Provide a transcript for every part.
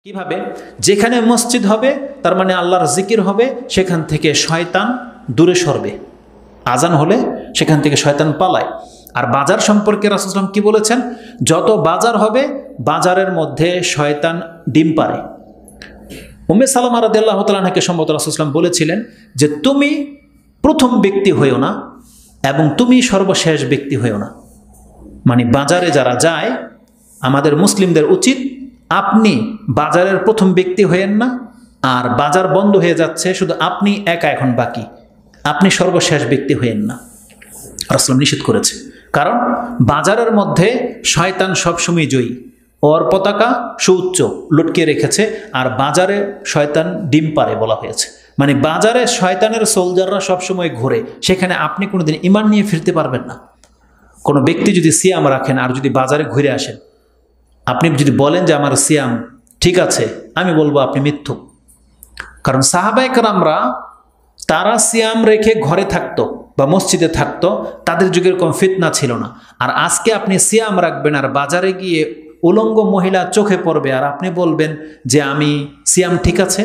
কিভাবে? যেখানে মসজিদ হবে তার মানে আল্লাহর জিকির হবে, সেখান থেকে শয়তান দূরে সরবে। আজান হলে সেখান থেকে শয়তান পালায়। আর বাজার সম্পর্কে রাসূল সাল্লাল্লাহু আলাইহি ওয়াসাল্লাম কি বলেছেন? যত বাজার হবে বাজারের মধ্যে শয়তান ডিম পাড়ে। উম্মে সালামা রাদিয়াল্লাহু তাআলা আনহাকে সম্ভবত রাসূল সাল্লাল্লাহু আলাইহি ওয়াসাল্লাম বলেছিলেন যে তুমি প্রথম ব্যক্তি হইও না এবং তুমি সর্বশেষ ব্যক্তি হইও না। মানে বাজারে যারা যায় আমাদের মুসলিমদের উচিত আপনি বাজারের প্রথম ব্যক্তি হয়েন না, আর বাজার বন্ধ হয়ে যাচ্ছে শুধু আপনি একা এখন বাকি, আপনি সর্বশেষ ব্যক্তি হয়েন না। রাসূল নিষেধ করেছে, কারণ বাজারের মধ্যে শয়তান সবসময় জয়ী, ওর পতাকা সুউচ্চ লটকে রেখেছে, আর বাজারে শয়তান ডিম পারে বলা হয়েছে। মানে বাজারে শয়তানের সোলজাররা সবসময় ঘোরে, সেখানে আপনি কোনোদিন ঈমান নিয়ে ফিরতে পারবেন না। কোনো ব্যক্তি যদি সিয়াম রাখেন আর যদি বাজারে ঘুরে আসেন, আপনি যদি বলেন যে আমার সিয়াম ঠিক আছে, আমি বলবো আপনি মিথ্যুক। কারণ সাহাবায়ে কেরামরা তারা সিয়াম রেখে ঘরে থাকতো বা মসজিদে থাকতো, তাদের যুগের কোনো ফিতনা ছিল না। আর আজকে আপনি সিয়াম রাখবেন আর বাজারে গিয়ে উলঙ্গ মহিলা চোখে পড়বে আর আপনি বলবেন যে আমি সিয়াম ঠিক আছে,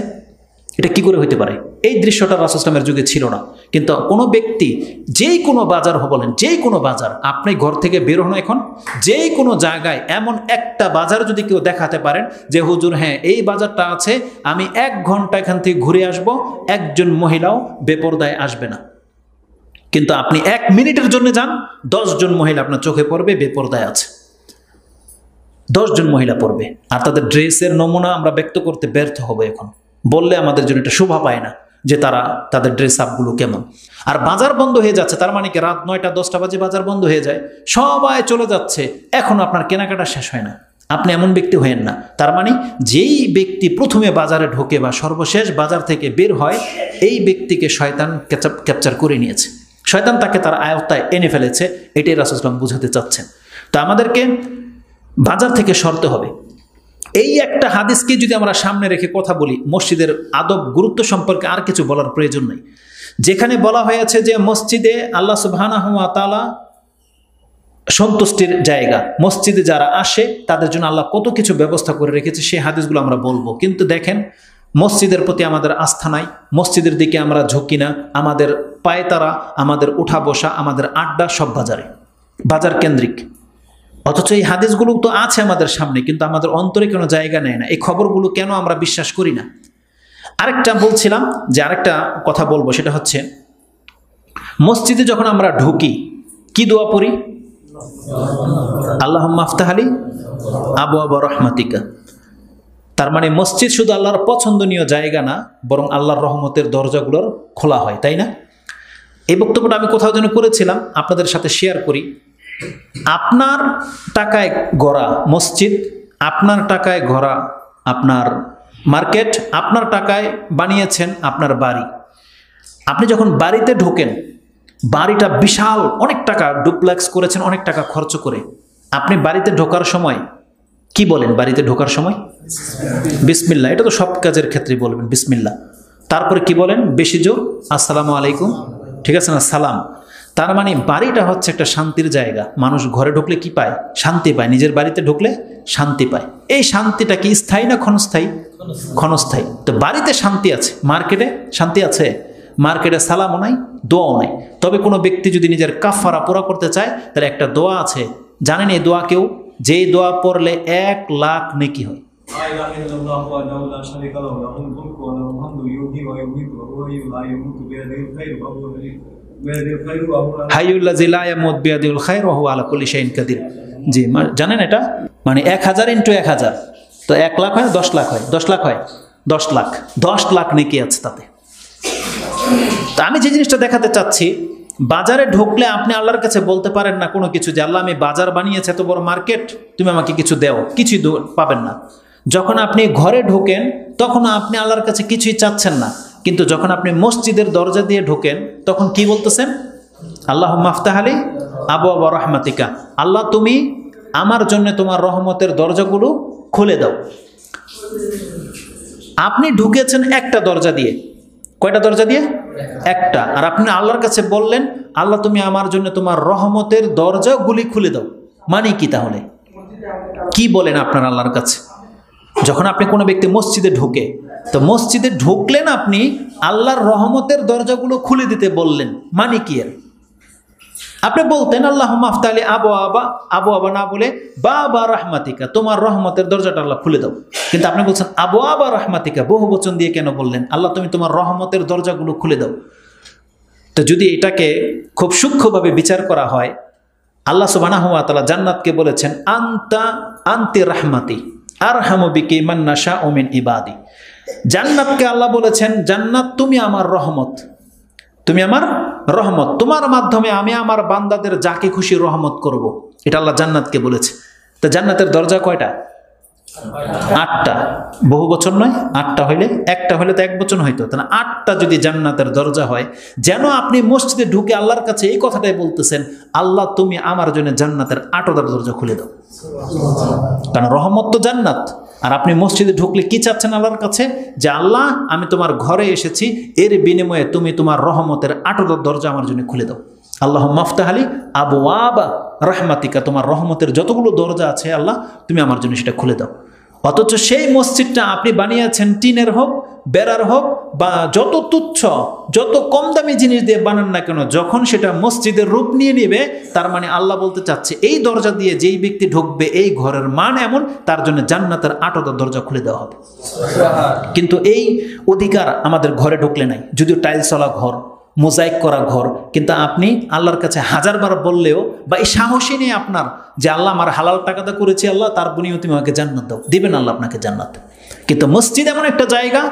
এটা কি করে হইতে পারে? এই দৃশ্যটা রাসূল সাল্লাল্লাহু আলাইহি ওয়াসাল্লামের যুগে ছিল না। কিন্তু কোনো ব্যক্তি যেই কোনো বাজার বলেন, যেই কোনো বাজার, আপনি ঘর থেকে বের হন এখন, যেই কোনো জায়গায় এমন একটা বাজার যদি কেউ দেখাতে পারেন যে হুজুর হ্যাঁ এই বাজারটা আছে, আমি 1 ঘন্টা এখান থেকে ঘুরে আসব, একজন মহিলাও বেপরদায় আসবে না। কিন্তু আপনি 1 মিনিটের জন্য যান, 10 জন মহিলা আপনার চোখে পড়বে বেপরদায় আছে, 10 জন মহিলা পড়বে। আর তাদের ড্রেসের নমুনা আমরা ব্যক্ত করতে ব্যর্থ হব এখন, বললে আমাদের জন্য এটা শোভা পায় না যে তাদের ড্রেস আপগুলো কেমন। আর বাজার বন্ধ হয়ে যাচ্ছে, তার মানে কি রাত 9টা 10টা বাজে বাজার বন্ধ হয়ে যায়, সবাই চলে যাচ্ছে, এখন আপনার কেনাকাটা শেষ হয় না। আপনি এমন ব্যক্তি হয়েন না। তার মানে যেই ব্যক্তি প্রথমে বাজারে ঢোকে বা সর্বশেষ বাজার থেকে বের হয়, এই ব্যক্তিকে শয়তান ক্যাপচার করে নিয়েছে, শয়তান তাকে তার আয়ত্তায় এনে ফেলেছে। এটাই রাসূল সাল্লাল্লাহু আলাইহি ওয়াসাল্লাম বুঝাতে চাচ্ছেন। তো আমাদেরকে বাজার থেকে সরতে হবে। এই একটা হাদিসকে যদি আমরা সামনে রেখে কথা বলি, মসজিদের আদব গুরুত্ব সম্পর্কে আর কিছু বলার প্রয়োজন নেই। যেখানে বলা হয়েছে যে মসজিদে আল্লাহ সুবহানাহু ওয়া তাআলা সন্তুষ্টির জায়গা, মসজিদে যারা আসে তাদের জন্য আল্লাহ কত কিছু ব্যবস্থা করে রেখেছে, সেই হাদিসগুলো আমরা বলবো। কিন্তু দেখেন মসজিদের প্রতি আমাদের আস্থা নাই, মসজিদের দিকে আমরা ঝুঁকি না, আমাদের পায়তারা, আমাদের উঠা বসা, আমাদের আড্ডা সব বাজার কেন্দ্রিক। অথচ এই হাদিসগুলো তো আছে আমাদের সামনে, কিন্তু আমাদের অন্তরে কোনো জায়গা নেয় না। এই খবরগুলো কেন আমরা বিশ্বাস করি না? আরেকটা বলছিলাম যে আরেকটা কথা বলবো, সেটা হচ্ছে মসজিদে যখন আমরা ঢুকি কি দোয়া পড়ি? আল্লাহুম্মা আফতাহ আলী আবওয়াবা রাহমাতিকা। তার মানে মসজিদ শুধু আল্লাহর পছন্দনীয় জায়গা না, বরং আল্লাহর রহমতের দরজাগুলোর খোলা হয়, তাই না? এই বক্তব্যটা আমি কোথাও যেন করেছিলাম, আপনাদের সাথে শেয়ার করি। আপনার টাকায় গড়া মসজিদ, আপনার টাকায় গড়া আপনার মার্কেট, আপনার টাকায় বানিয়েছেন আপনার বাড়ি। আপনি যখন বাড়িতে ঢোকেন, বাড়িটা বিশাল, অনেক টাকা ডুপ্লেক্স করেছেন, অনেক টাকা খরচ করে। আপনি বাড়িতে ঢোকার সময় কি বলেন? বাড়িতে ঢোকার সময় বিসমিল্লাহ। এটা তো সব কাজের ক্ষেত্রে বলবেন বিসমিল্লাহ। তারপরে কি বলেন? বেশি জোর আসসালামু আলাইকুম, ঠিক আছে না? সালাম। তার মানে বাড়িটা হচ্ছে একটা শান্তির জায়গা। মানুষ ঘরে ঢুকলে কি পায়? শান্তি পায়। নিজের বাড়িতে ঢুকলে শান্তি পায়। এই শান্তিটা কি স্থায়ী না ক্ষণস্থায়ী? ক্ষণস্থায়ী। তো বাড়িতে শান্তি আছে, মার্কেটে শান্তি আছে? মার্কেটে সালামও নাই, দোয়াও নাই। তবে কোনো ব্যক্তি যদি নিজের কাফারা পুরা করতে চায়, তার একটা দোয়া আছে, জানেন এই দোয়া কেউ? যেই দোয়া পড়লে 1 লাখ নেকি হয়। হাইয়ুল্লাযী লা ইয়ামুতু বিয়াদিহিল খায়রু ওয়া হুয়া আলা কুল্লি শাইইন কাদির। জি, জানেন এটা? মানে 1000 × 1000, তো 1 লাখ হয়, 10 লাখ হয়, 10 লাখ হয়, 10 লাখ নেকি আছে তাতে। তা আমি যে জিনিসটা দেখাতে চাচ্ছি, বাজারে ঢুকলে আপনি আল্লাহর কাছে বলতে পারেন না কোনো কিছু যে আল্লাহ আমি বাজার বানিয়েছি, এত বড় মার্কেট, তুমি আমাকে কিছু দাও, কিছুই পাবেন না। যখন আপনি ঘরে ঢোকেন তখন আপনি আল্লাহর কাছে কিছুই চাচ্ছেন না, কিন্তু যখন আপনি মসজিদের দরজা দিয়ে ঢোকেন তখন কি বলতেছেন? আল্লাহুম্মা আফতাহ আলী আবওয়াবা রাহমাতিকা। আল্লাহ তুমি আমার জন্য তোমার রহমতের দরজাগুলো খুলে দাও। আপনি ঢুকেছেন একটা দরজা দিয়ে। কয়টা দরজা দিয়ে? একটা। আর আপনি আল্লাহর কাছে বললেন আল্লাহ তুমি আমার জন্য তোমার রহমতের দরজাগুলি খুলে দাও। মানে কি? তাহলে কি বলেন আপনার আল্লাহর কাছে? যখন আপনি কোনো ব্যক্তি মসজিদে ঢুকে, তো মসজিদে ঢুকলেন, আপনি আল্লাহর রহমতের দরজাগুলো খুলে দিতে বললেন, মানে কি এর? আপনি বলতেন আল্লাহ মাফতালি আবু আবা না বলে বাবা রাহমাতিকা, তোমার রহমতের দরজাটা আল্লাহ খুলে দাও। কিন্তু আপনি বলছেন আবু আবা রাহমাতিকা, বহু বচন দিয়ে কেন বললেন? আল্লাহ তুমি তোমার রহমতের দরজাগুলো খুলে দাও। তো যদি এটাকে খুব সূক্ষ্মভাবে বিচার করা হয়, আল্লাহ সুবহানাহু ওয়া তাআলা জান্নাতকে বলেছেন আনতি রাহমাতি আরহামু বিকি মান নাশাউ মিন ইবাদি। জান্নাতকে আল্লাহ বলেছেন, জান্নাত তুমি আমার রহমত, তুমি আমার রহমত, তোমার মাধ্যমে আমি আমার বান্দাদের যাকে খুশি রহমত করব। এটা আল্লাহ জান্নাতকে বলেছে। তো জান্নাতের দরজা কয়টা? 8টা। বহু বচন নয়, 8টা হইলে, একটা হইলে তো এক বচন হইতো, তাহলে 8টা যদি জান্নাতের দরজা হয়, যেন আপনি মসজিদে ঢুকে আল্লাহর কাছে এই কথাটাই বলতেছেন, আল্লাহ তুমি আমার জন্য জান্নাতের 8টা দরজা খুলে দাও। কারণ রহমত তো জান্নাত। আর আপনি মসজিদে ঢুকলে কি চাচ্ছেন আল্লাহর কাছে? যে আল্লাহ আমি তোমার ঘরে এসেছি, এর বিনিময়ে তুমি তোমার রহমতের 8টা দরজা আমার জন্য খুলে দাও। আল্লাহ মাফতাহালি আবওয়াবা রাহমাতিকা, তোমার রহমতের যতগুলো দরজা আছে আল্লাহ তুমি আমার জন্য সেটা খুলে দাও। অথচ সেই মসজিদটা আপনি বানিয়েছেন টিনের হোক, বেড়ার হোক, বা যত তুচ্ছ যত কম দামি জিনিস দিয়ে বানান না কেন, যখন সেটা মসজিদের রূপ নিয়ে নেবে, তার মানে আল্লাহ বলতে চাচ্ছে এই দরজা দিয়ে যেই ব্যক্তি ঢুকবে এই ঘরের মান এমন, তার জন্য জান্নাতের 8টা দরজা খুলে দেওয়া হবে। কিন্তু এই অধিকার আমাদের ঘরে ঢুকলে নাই, যদিও টাইলসওয়ালা ঘর, মোজাইক করা ঘর, কিন্তু আপনি আল্লাহর কাছে 1000বার বললেও, বা এই সাহসী নেই আপনার যে আল্লাহ আমার হালাল টাকাটা করেছি, আল্লাহ তার বিনিময়ে তুমি আমাকে জান্নাত দাও, দিবেন আল্লাহ আপনাকে জান্নাত। কিন্তু মসজিদ এমন একটা জায়গা,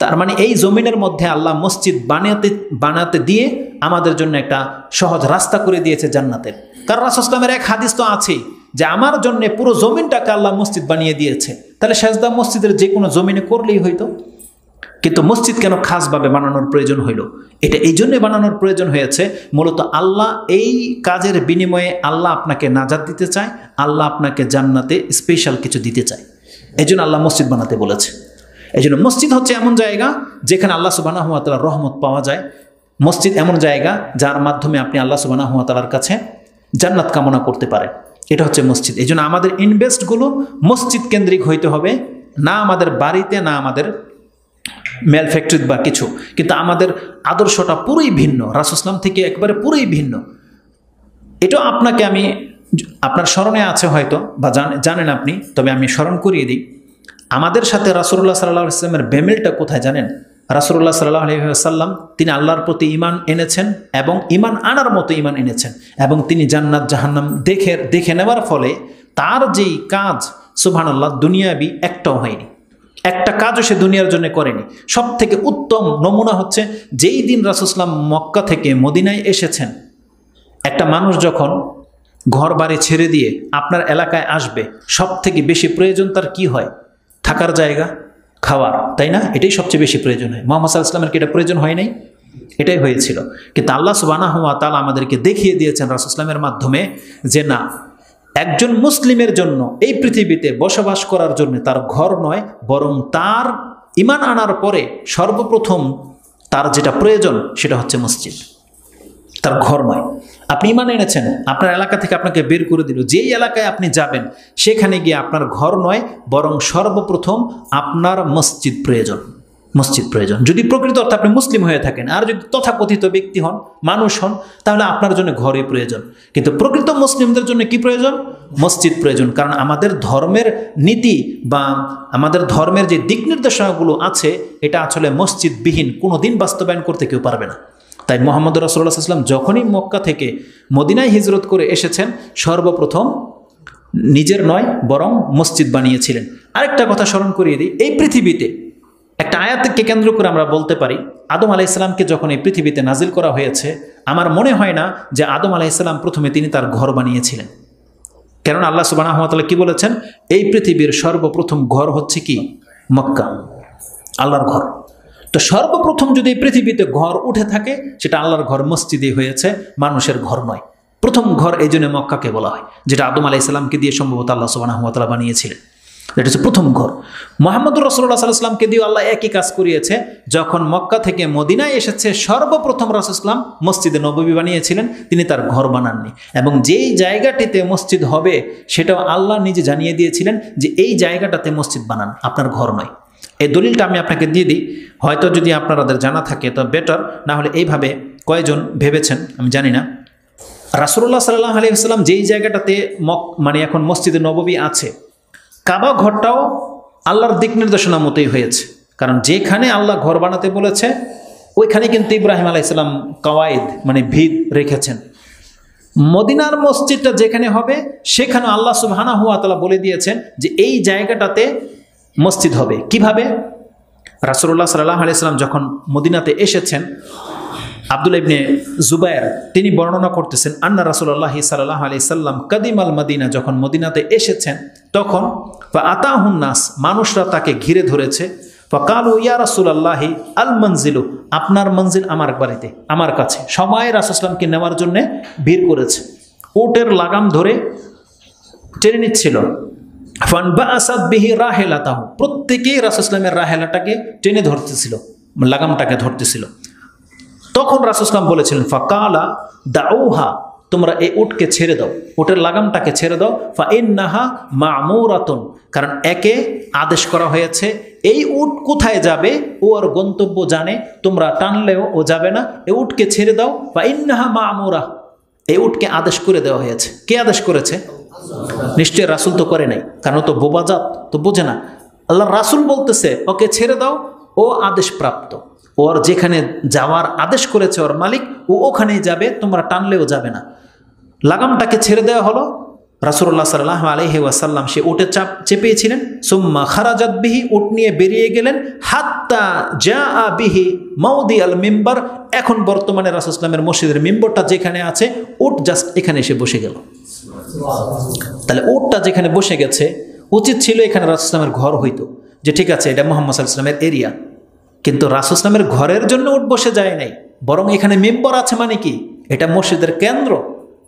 তার মানে এই জমিনের মধ্যে আল্লাহ মসজিদ বানাতে দিয়ে আমাদের জন্য একটা সহজ রাস্তা করে দিয়েছে জান্নাতের। কারণ রাসূল সাল্লাল্লাহু আলাইহি ওয়াসাল্লামের এক হাদিস তো আছেই যে আমার জন্য পুরো জমিনটাকে আল্লাহ মসজিদ বানিয়ে দিয়েছে। তাহলে সেজদা মসজিদের যে কোনো জমিনে করলেই হইতো। কিন্তু মসজিদ কেন খাসভাবে বানানোর প্রয়োজন হইল? এটা এই জন্যে বানানোর প্রয়োজন হয়েছে, মূলত আল্লাহ এই কাজের বিনিময়ে আল্লাহ আপনাকে নাজাত দিতে চায়, আল্লাহ আপনাকে জান্নাতে স্পেশাল কিছু দিতে চায়। এই জন্য আল্লাহ মসজিদ বানাতে বলেছে। এই জন্য মসজিদ হচ্ছে এমন জায়গা যেখানে আল্লাহ সুবহানাহু ওয়া তাআলার রহমত পাওয়া যায়। মসজিদ এমন জায়গা যার মাধ্যমে আপনি আল্লাহ সুবহানাহু ওয়া তাআলার কাছে জান্নাত কামনা করতে পারেন। এটা হচ্ছে মসজিদ। এই জন্য আমাদের ইনভেস্টগুলো মসজিদ কেন্দ্রিক হইতে হবে, না আমাদের বাড়িতে, না আমাদের মেল ফ্যাক্টরি বা কিছু। কিন্তু আমাদের আদর্শটা পুরোই ভিন্ন, রাসূল সাল্লাল্লাহু আলাইহি ওয়াসাল্লাম থেকে একবারে পুরোই ভিন্ন। এটাও আপনাকে আমি, আপনার স্মরণে আছে হয়তো বা জানেন আপনি, তবে আমি স্মরণ করিয়ে দিই। আমাদের সাথে রাসূলুল্লাহ সাল্লাল্লাহু আলাইহি ওয়াসাল্লামের বেমিলটা কোথায় জানেন? রাসূলুল্লাহ সাল্লাল্লাহু আলাইহি ওয়াসাল্লাম তিনি আল্লাহর প্রতি ঈমান এনেছেন এবং ঈমান আনার মতো ঈমান এনেছেন, এবং তিনি জান্নাত জাহান্নাম দেখে নেওয়ার ফলে তার যেই কাজ সুবহানাল্লাহ দুনিয়াবি একটাও হয়নি, একটা কাজও সে দুনিয়ার জন্য করেনি। সব থেকে উত্তম নমুনা হচ্ছে যেই দিন রাসূল সাল্লাল্লাহু আলাইহি ওয়াসাল্লাম মক্কা থেকে মদিনায় এসেছেন, একটা মানুষ যখন ঘর বাড়ি ছেড়ে দিয়ে আপনার এলাকায় আসবে, সব থেকে বেশি প্রয়োজন তার কি হয়? থাকার জায়গা, খাওয়ার, তাই না? এটাই সবচেয়ে বেশি প্রয়োজন হয়। মুহাম্মদ সাল্লাল্লাহু আলাইহি ওয়াসাল্লামের কি এটা প্রয়োজন হয় নাই? এটাই হয়েছিল। কিন্তু আল্লাহ সুবহানাহু ওয়া তাআলা আমাদেরকে দেখিয়ে দিয়েছেন রাসূল সাল্লাল্লাহু আলাইহি ওয়াসাল্লামের মাধ্যমে যে না, একজন মুসলিমের জন্য এই পৃথিবীতে বসবাস করার জন্য তার ঘর নয়, বরং তার ঈমান আনার পরে সর্বপ্রথম তার যেটা প্রয়োজন সেটা হচ্ছে মসজিদ, তার ঘর নয়। আপনি ঈমান এনেছেন, আপনার এলাকা থেকে আপনাকে বের করে দিল, যেই এলাকায় আপনি যাবেন সেখানে গিয়ে আপনার ঘর নয়, বরং সর্বপ্রথম আপনার মসজিদ প্রয়োজন। মসজিদ প্রয়োজন যদি প্রকৃত অর্থে আপনি মুসলিম হয়ে থাকেন। আর যদি তথাকথিত ব্যক্তি হন, মানুষ হন, তাহলে আপনার জন্য ঘরই প্রয়োজন। কিন্তু প্রকৃত মুসলিমদের জন্য কি প্রয়োজন? মসজিদ প্রয়োজন। কারণ আমাদের ধর্মের নীতি বা আমাদের ধর্মের যে দিক নির্দেশনাগুলো আছে, এটা আসলে মসজিদবিহীন কোনো দিন বাস্তবায়ন করতে কেউ পারবে না। তাই মুহাম্মদ রাসূলুল্লাহ সাল্লাল্লাহু আলাইহি ওয়াসাল্লাম যখনই মক্কা থেকে মদিনায় হিজরত করে এসেছেন, সর্বপ্রথম নিজের নয় বরং মসজিদ বানিয়েছিলেন। আরেকটা কথা স্মরণ করিয়ে দিই, এই পৃথিবীতে একটা আয়াতকে কেন্দ্র করে আমরা বলতে পারি, আদম আলাইহিস সালামকে যখন এই পৃথিবীতে নাজিল করা হয়েছে, আমার মনে হয় না যে আদম আলাইহিস সালাম প্রথমে তিনি তার ঘর বানিয়েছিলেন। কারণ আল্লাহ সুবহানাহু ওয়া তাআলা কি বলেছেন? এই পৃথিবীর সর্বপ্রথম ঘর হচ্ছে কি? মক্কা, আল্লাহর ঘর। তো সর্বপ্রথম যদি এই পৃথিবীতে ঘর উঠে থাকে, সেটা আল্লাহর ঘর, মসজিদই হয়েছে, মানুষের ঘর নয়। প্রথম ঘর এই জন্য মক্কাকে বলা হয়, যেটা আদম আলাইহিস সালামকে দিয়ে সম্ভবত আল্লাহ সুবহানাহু ওয়া তাআলা বানিয়েছিলেন। এটা হচ্ছে প্রথম ঘর। মুহাম্মদুর রাসূলুল্লাহ সাল্লাল্লাহু আলাইহি ওয়াসাল্লামকে দিয়ে আল্লাহ একই কাজ করিয়েছে। যখন মক্কা থেকে মদিনায় এসেছে, সর্বপ্রথম রাসূল সাল্লাল্লাহু আলাইহি ওয়াসাল্লাম মসজিদে নববী বানিয়েছিলেন, তিনি তার ঘর বানাননি। এবং যেই জায়গাটিতে মসজিদ হবে সেটাও আল্লাহ নিজে জানিয়ে দিয়েছিলেন যে এই জায়গাটাতে মসজিদ বানান, আপনার ঘর নয়। এই দলিলটা আমি আপনাকে দিয়ে দিই, হয়তো যদি আপনাদের জানা থাকে তো বেটার, না হলে এইভাবে কয়জন ভেবেছেন আমি জানি না। রাসূলুল্লাহ সাল্লাল্লাহু আলাইহি ওয়াসাল্লাম যেই জায়গাটাতে মানে এখন মসজিদে নববী আছে, কাবা ঘরটাও আল্লাহর দিক নির্দেশনা মতোই হয়েছে। কারণ যেখানে আল্লাহ ঘর বানাতে বলেছে ওইখানে কিন্তু ইব্রাহিম আলাইহিস সালাম কাওয়াইদ মানে ভিত রেখেছেন। মদিনার মসজিদটা যেখানে হবে সেখানে আল্লাহ সুবহানাহু ওয়া তাআলা বলে দিয়েছেন যে এই জায়গাটাতে মসজিদ হবে। কিভাবে? রাসূলুল্লাহ সাল্লাল্লাহু আলাইহি ওয়াসাল্লাম যখন মদিনাতে এসেছেন, আব্দুল্লাহ ইবনে জুবায়ের তিনি বর্ণনা করতেছেন, আন্না রাসূলুল্লাহ সাল্লাল্লাহু আলাইহি সাল্লাম কাদিমাল মদিনা, যখন মদিনাতে এসেছেন তখন আতাহুন নাস, মানুষরা তাকে ঘিরে ধরেছে। ফাকালু ইয়া রাসূলুল্লাহি আল মনজিলু, আপনার মঞ্জিল আমার বাড়িতে, আমার কাছে। সবাই রাসূল সাল্লাল্লাহু আলাইহি ওয়াসাল্লামকে নেওয়ার জন্য ভিড় করেছে, উটের লাগাম ধরে টেনে নিচ্ছিল। ফানবাআসাত বিহি রাহিলাতাহু, প্রত্যেকেই রাসূল সাল্লাল্লাহু আলাইহি ওয়াসাল্লামের রাহেলাটাকে টেনে ধরতেছিল, লাগামটাকে ধরতেছিল। তখন রাসূল সাল্লাল্লাহু আলাইহি ওয়াসাল্লাম বলেছিলেন, ফাকালা দাউহা, তোমরা এই উটকে ছেড়ে দাও, উটের লাগামটাকে ছেড়ে দাও। ফা ইন্নাহা মা'মুরাতুন, কারণ একে আদেশ করা হয়েছে, এই উট কোথায় যাবে ও আর গন্তব্য জানে, তোমরা টানলেও ও যাবে না, এই উটকে ছেড়ে দাও। ফা ইন্নাহা মা'মুরা, এই উটকে আদেশ করে দেওয়া হয়েছে। কে আদেশ করেছে? নিশ্চয় রাসূল তো করে নাই, কারণ তো বোবাজাত, তো বোঝে না। আল্লাহ রাসূল বলতেছে ওকে ছেড়ে দাও, ও আদেশ প্রাপ্ত, ওর যেখানে যাওয়ার আদেশ করেছে ওর মালিক, ও ওখানেই যাবে, তোমরা টানলেও যাবে না। লাগামটাকে ছেড়ে দেওয়া হলো। রাসূলুল্লাহ সাল্লাল্লাহু আলাইহি ওয়াসাল্লাম সে উটে চেপেছিলেন। সুম্মা খারাজাত বিহি, উট নিয়ে বেরিয়ে গেলেন। হাত্তা জাআ বিহি মাউদিআল মিম্বার, এখন বর্তমানে রাসূল সাল্লাল্লাহু আলাইহি ওয়াসাল্লামের মসজিদের মিম্বরটা যেখানে আছে, উট জাস্ট এখানে এসে বসে গেল। তাহলে উটটা যেখানে বসে গেছে, উচিত ছিল এখানে রাসূল সাল্লাল্লাহু আলাইহি ওয়াসাল্লামের ঘর হইতো, যে ঠিক আছে এটা মুহাম্মদ সাল্লাল্লাহু আলাইহি ওয়াসাল্লামের এরিয়া। কিন্তু রাসূল সাল্লাল্লাহু আলাইহি ওয়াসাল্লামের ঘরের জন্য উট বসে যায় নাই, বরং এখানে মিম্বর আছে, মানে কি এটা মসজিদের কেন্দ্র,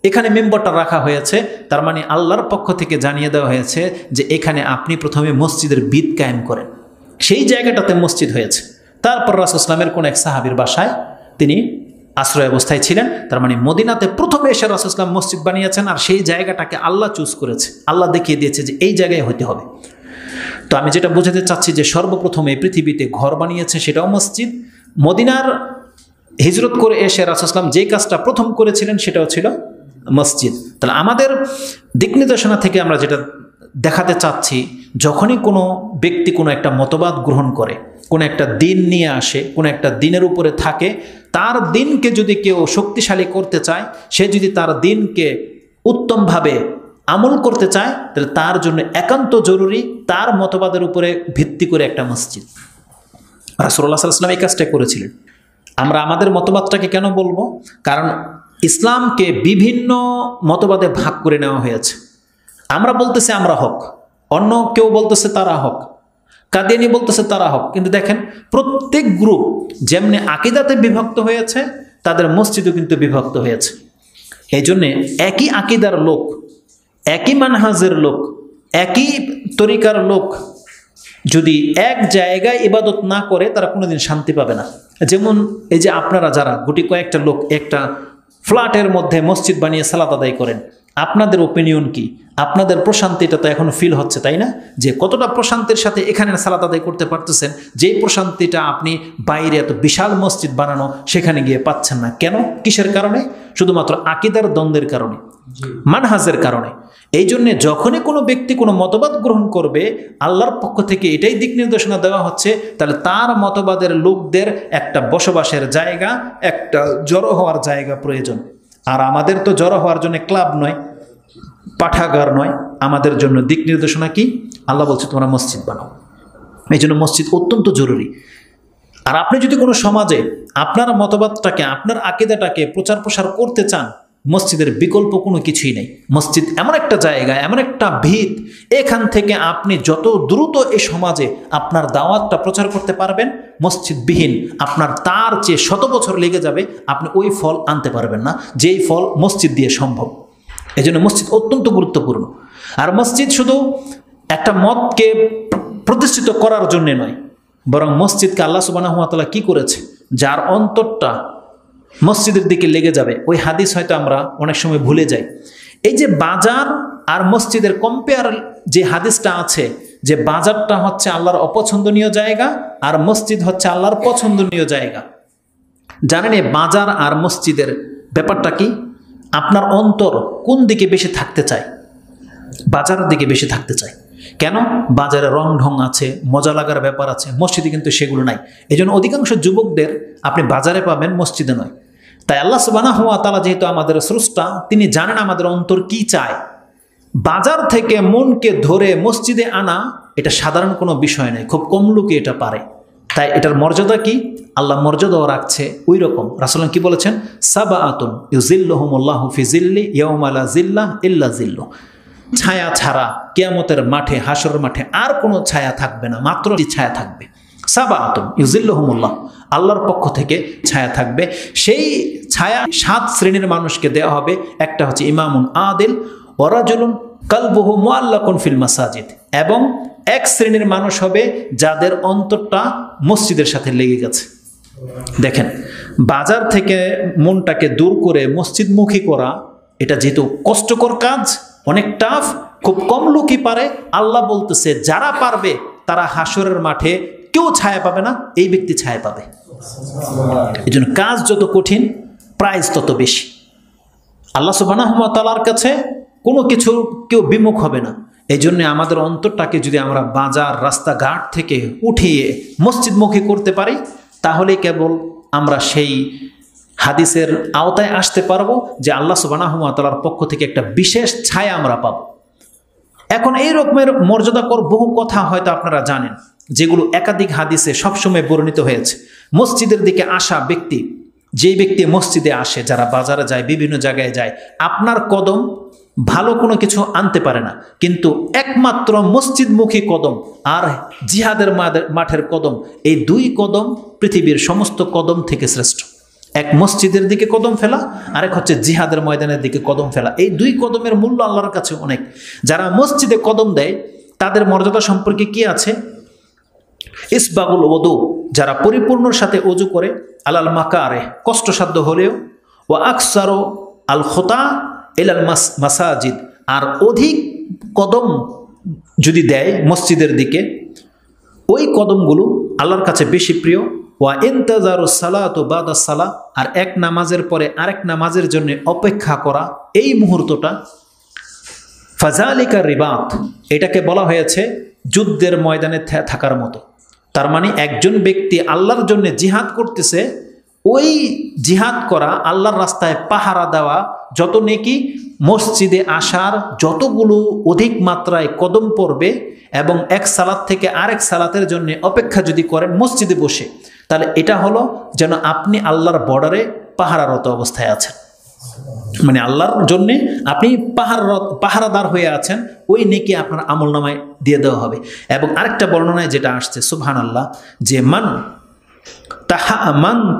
এখানে মেম্বরটা রাখা হয়েছে। তার মানে আল্লাহর পক্ষ থেকে জানিয়ে দেওয়া হয়েছে যে এখানে আপনি প্রথমে মসজিদের ভিত কায়েম করেন, সেই জায়গাটাতে মসজিদ হয়েছে। তারপর রাসূল সাল্লাল্লাহু আলাইহি ওয়াসাল্লামের কোন এক সাহাবীর বাসায় তিনি আশ্রয় অবস্থায় ছিলেন। তার মানে মদিনাতে প্রথমে এসে রাসূল সাল্লাল্লাহু আলাইহি ওয়াসাল্লাম মসজিদ বানিয়েছেন, আর সেই জায়গাটাকে আল্লাহ চুজ করেছে, আল্লাহ দেখিয়ে দিয়েছে যে এই জায়গায় হতে হবে। তো আমি যেটা বোঝাতে চাচ্ছি যে সর্বপ্রথম এই পৃথিবীতে ঘর বানিয়েছে সেটাও মসজিদ। মদিনার হিজরত করে এসে রাসূল সাল্লাল্লাহু আলাইহি ওয়াসাল্লাম যেই কাজটা প্রথম করেছিলেন সেটাও ছিল মসজিদ। তাহলে আমাদের দিক নির্দেশনা থেকে আমরা যেটা দেখাতে চাচ্ছি, যখনই কোনো ব্যক্তি কোনো একটা মতবাদ গ্রহণ করে, কোনো একটা দিন নিয়ে আসে, কোনো একটা দিনের উপরে থাকে, তার দিনকে যদি কেউ শক্তিশালী করতে চায়, সে যদি তার দিনকে উত্তমভাবে আমল করতে চায়, তাহলে তার জন্য একান্ত জরুরি তার মতবাদের উপরে ভিত্তি করে একটা মসজিদ। রাসূলুল্লাহ সাল্লাল্লাহু আলাইহি ওয়াসাল্লাম এই কাজটা করেছিলেন। আমরা আমাদের মতবাদটাকে কেন বলবো? কারণ ইসলামকে বিভিন্ন মতবাদে ভাগ করে নেওয়া হয়েছে। আমরা বলতেছি আমরা হক, অন্য কেউ বলতেছে তারা হক, কাদিয়ানি বলতেছে তারা হক। কিন্তু দেখেন প্রত্যেক গ্রুপ যেমনি আকীদাতে বিভক্ত হয়েছে, তাদের মসজিদও কিন্তু বিভক্ত হয়েছে। এই জন্যে একই আকীদার লোক, একই মানহাজের লোক, একই তরিকার লোক যদি এক জায়গায় ইবাদত না করে, তারা কোনোদিন শান্তি পাবে না। যেমন এই যে আপনারা যারা গুটি কয়েকটা লোক একটা ফ্ল্যাটের মধ্যে মসজিদ বানিয়ে সালাত আদায় করেন, আপনাদের ওপিনিয়ন কি? আপনাদের প্রশান্তিটা তো এখন ফিল হচ্ছে, তাই না? যে কতটা প্রশান্তির সাথে এখানে সালাত আদায় করতে পারতেছেন, যেই প্রশান্তিটা আপনি বাইরে এত বিশাল মসজিদ বানানো সেখানে গিয়ে পাচ্ছেন না। কেন? কিসের কারণে? শুধুমাত্র আকীদার দ্বন্দ্বের কারণে, মানহাজের কারণে। এই জন্যে যখনই কোনো ব্যক্তি কোনো মতবাদ গ্রহণ করবে, আল্লাহর পক্ষ থেকে এটাই দিক নির্দেশনা দেওয়া হচ্ছে, তাহলে তার মতবাদের লোকদের একটা বসবাসের জায়গা, একটা জড়ো হওয়ার জায়গা প্রয়োজন। আর আমাদের তো জড়ো হওয়ার জন্য ক্লাব নয়, পাঠাগার নয়, আমাদের জন্য দিক নির্দেশনা কি? আল্লাহ বলছে তোমরা মসজিদ বানাও। এই জন্য মসজিদ অত্যন্ত জরুরি। আর আপনি যদি কোনো সমাজে আপনার মতবাদটাকে, আপনার আকীদাটাকে প্রচার প্রসার করতে চান, মসজিদের বিকল্প কোনো কিছুই নেই। মসজিদ এমন একটা জায়গা, এমন একটা ভিত, এখান থেকে আপনি যত দ্রুত এই সমাজে আপনার দাওয়াতটা প্রচার করতে পারবেন, মসজিদবিহীন আপনার তার চেয়ে 100 বছর লেগে যাবে, আপনি ওই ফল আনতে পারবেন না যেই ফল মসজিদ দিয়ে সম্ভব। এই জন্য মসজিদ অত্যন্ত গুরুত্বপূর্ণ। আর মসজিদ শুধু একটা মতকে প্রতিষ্ঠিত করার জন্য নয়, বরং মসজিদকে আল্লাহ সুবহানাহু ওয়া তাআলা কি করেছে, যার অন্তরটা মসজিদের দিকে লেগে যাবে। ওই হাদিস হয়তো আমরা অনেক সময় ভুলে যাই। এই যে বাজার আর মসজিদের কম্পেয়ার যে হাদিসটা আছে, যে বাজারটা হচ্ছে আল্লাহর অপছন্দনীয় জায়গা আর মসজিদ হচ্ছে আল্লাহর পছন্দনীয় জায়গা। জানেন এই বাজার আর মসজিদের ব্যাপারটা কি? আপনার অন্তর কোন দিকে বেশি থাকতে চায়? বাজারের দিকে বেশি থাকতে চায়। কেন? বাজারে রং ঢং আছে, মজা লাগার ব্যাপার আছে, মসজিদে কিন্তু সেগুলো নাই। এই জন্য অধিকাংশ যুবকদের আপনি বাজারে পাবেন, মসজিদে নয়। তাই আল্লাহ সুবহানাহু ওয়া তাআলা যেহেতু আমাদের স্রষ্টা, তিনি জানেন আমাদের অন্তর কি চায়। বাজার থেকে মনকে ধরে মসজিদে আনা এটা সাধারণ কোনো বিষয় নয়, খুব কম লোকে এটা পারে। তাই এটার মর্যাদা কি? আল্লাহ মর্যাদাও রাখছে ওই রকম। রাসূলুল্লাহ কি বলেছেন? সাবাআতুন ইউজিল্লুহুমুল্লাহু ফি জিল্লি ইয়াউমা লা জিল্লা ইল্লা জিল্লু। ছায়া ছাড়া কিয়ামতের মাঠে, হাসরের মাঠে আর কোনো ছায়া থাকবে না, মাত্র ছায়া থাকবে। সাবাআতুন ইউজিল্লুহুমুল্লাহ, আল্লাহর পক্ষ থেকে ছায়া থাকবে। সেই ছায়া 7 শ্রেণীর মানুষকে দেওয়া হবে। একটা হচ্ছে ইমামুন আদিল ওয়া রাজুলুন কালবুহু মুআল্লাকুন ফিল মাসাজিদ, এবং এক শ্রেণীর মানুষ হবে যাদের অন্তরটা মসজিদের সাথে লেগে গেছে। দেখেন, বাজার থেকে মনটাকে দূর করে মসজিদমুখী করা এটা যেহেতু কষ্টকর কাজ, অনেক টাফ, খুব কম লোকই পারে। আল্লাহ বলতেছে যারা পারবে তারা হাসরের মাঠে কেউ ছায়া পাবে না, এই ব্যক্তি ছায়া পাবে। এই জন্য কাজ যত কঠিন, প্রাইজ তত বেশি। আল্লাহ সুবহানাহু ওয়া তাআলার কাছে কোনো কিছু কেউ বিমুখ হবে না। এই জন্য আমাদের অন্তরটাকে যদি আমরা বাজার রাস্তাঘাট থেকে উঠিয়ে মসজিদমুখী করতে পারি, তাহলে কেবল আমরা সেই হাদিসের আওতায় আসতে পারবো যে আল্লাহ সুবহানাহু ওয়া তাআলার পক্ষ থেকে একটা বিশেষ ছায়া আমরা পাব। এখন এই রকমের মর্যাদাকর বহু কথা হয়তো আপনারা জানেন, যেগুলো একাধিক হাদিসে সবসময় বর্ণিত হয়েছে। মসজিদের দিকে আসা ব্যক্তি, যেই ব্যক্তি মসজিদে আসে, যারা বাজারে যায়, বিভিন্ন জায়গায় যায়, আপনার কদম ভালো কোনো কিছু আনতে পারে না, কিন্তু একমাত্র মসজিদমুখী কদম আর জিহাদের মাঠের কদম, এই 2 কদম পৃথিবীর সমস্ত কদম থেকে শ্রেষ্ঠ। এক মসজিদের দিকে কদম ফেলা, আরেক হচ্ছে জিহাদের ময়দানের দিকে কদম ফেলা। এই 2 কদমের মূল্য আল্লাহর কাছে অনেক। যারা মসজিদে কদম দেয় তাদের মর্যাদা সম্পর্কে কি আছে? ইসবাগুল ওযু, যারা পরিপূর্ণর সাথে ওযু করে, আলাল মাকারে, কষ্টসাধ্য হলেও, ওয়া আকসারু আল খুতা ইলাল মাসাজিদ, আর অধিক কদম যদি দেয় মসজিদের দিকে, ওই কদমগুলো আল্লাহর কাছে বেশি প্রিয়। ওয়া ইনতাজারুস সালাতু বাদাস সালাহ, আর এক নামাজের পরে আরেক নামাজের জন্য অপেক্ষা করা, এই মুহূর্তটা ফাজালিকা রিবাত, এটাকে বলা হয়েছে যুদ্ধের ময়দানে থাকার মতো। তার মানে একজন ব্যক্তি আল্লাহর জন্য জিহাদ করতেছে, ওই জিহাদ করা, আল্লাহর রাস্তায় পাহারা দেওয়া যত নেকি, মসজিদে আসার যতগুলো অধিক মাত্রায় কদম পড়বে, এবং এক সালাত থেকে আরেক সালাতের জন্য অপেক্ষা যদি করেন মসজিদে বসে, তাহলে এটা হলো যেন আপনি আল্লাহর বর্ডারে পাহারারত অবস্থায় আছেন। মানে আল্লাহর জন্যে আপনি পাহারাদার হয়ে আছেন, ওই নেকি আপনার আমলনামায় দিয়ে দেওয়া হবে। এবং আরেকটা বর্ণনায় যেটা আসছে সুবহানাল্লাহ, যে মান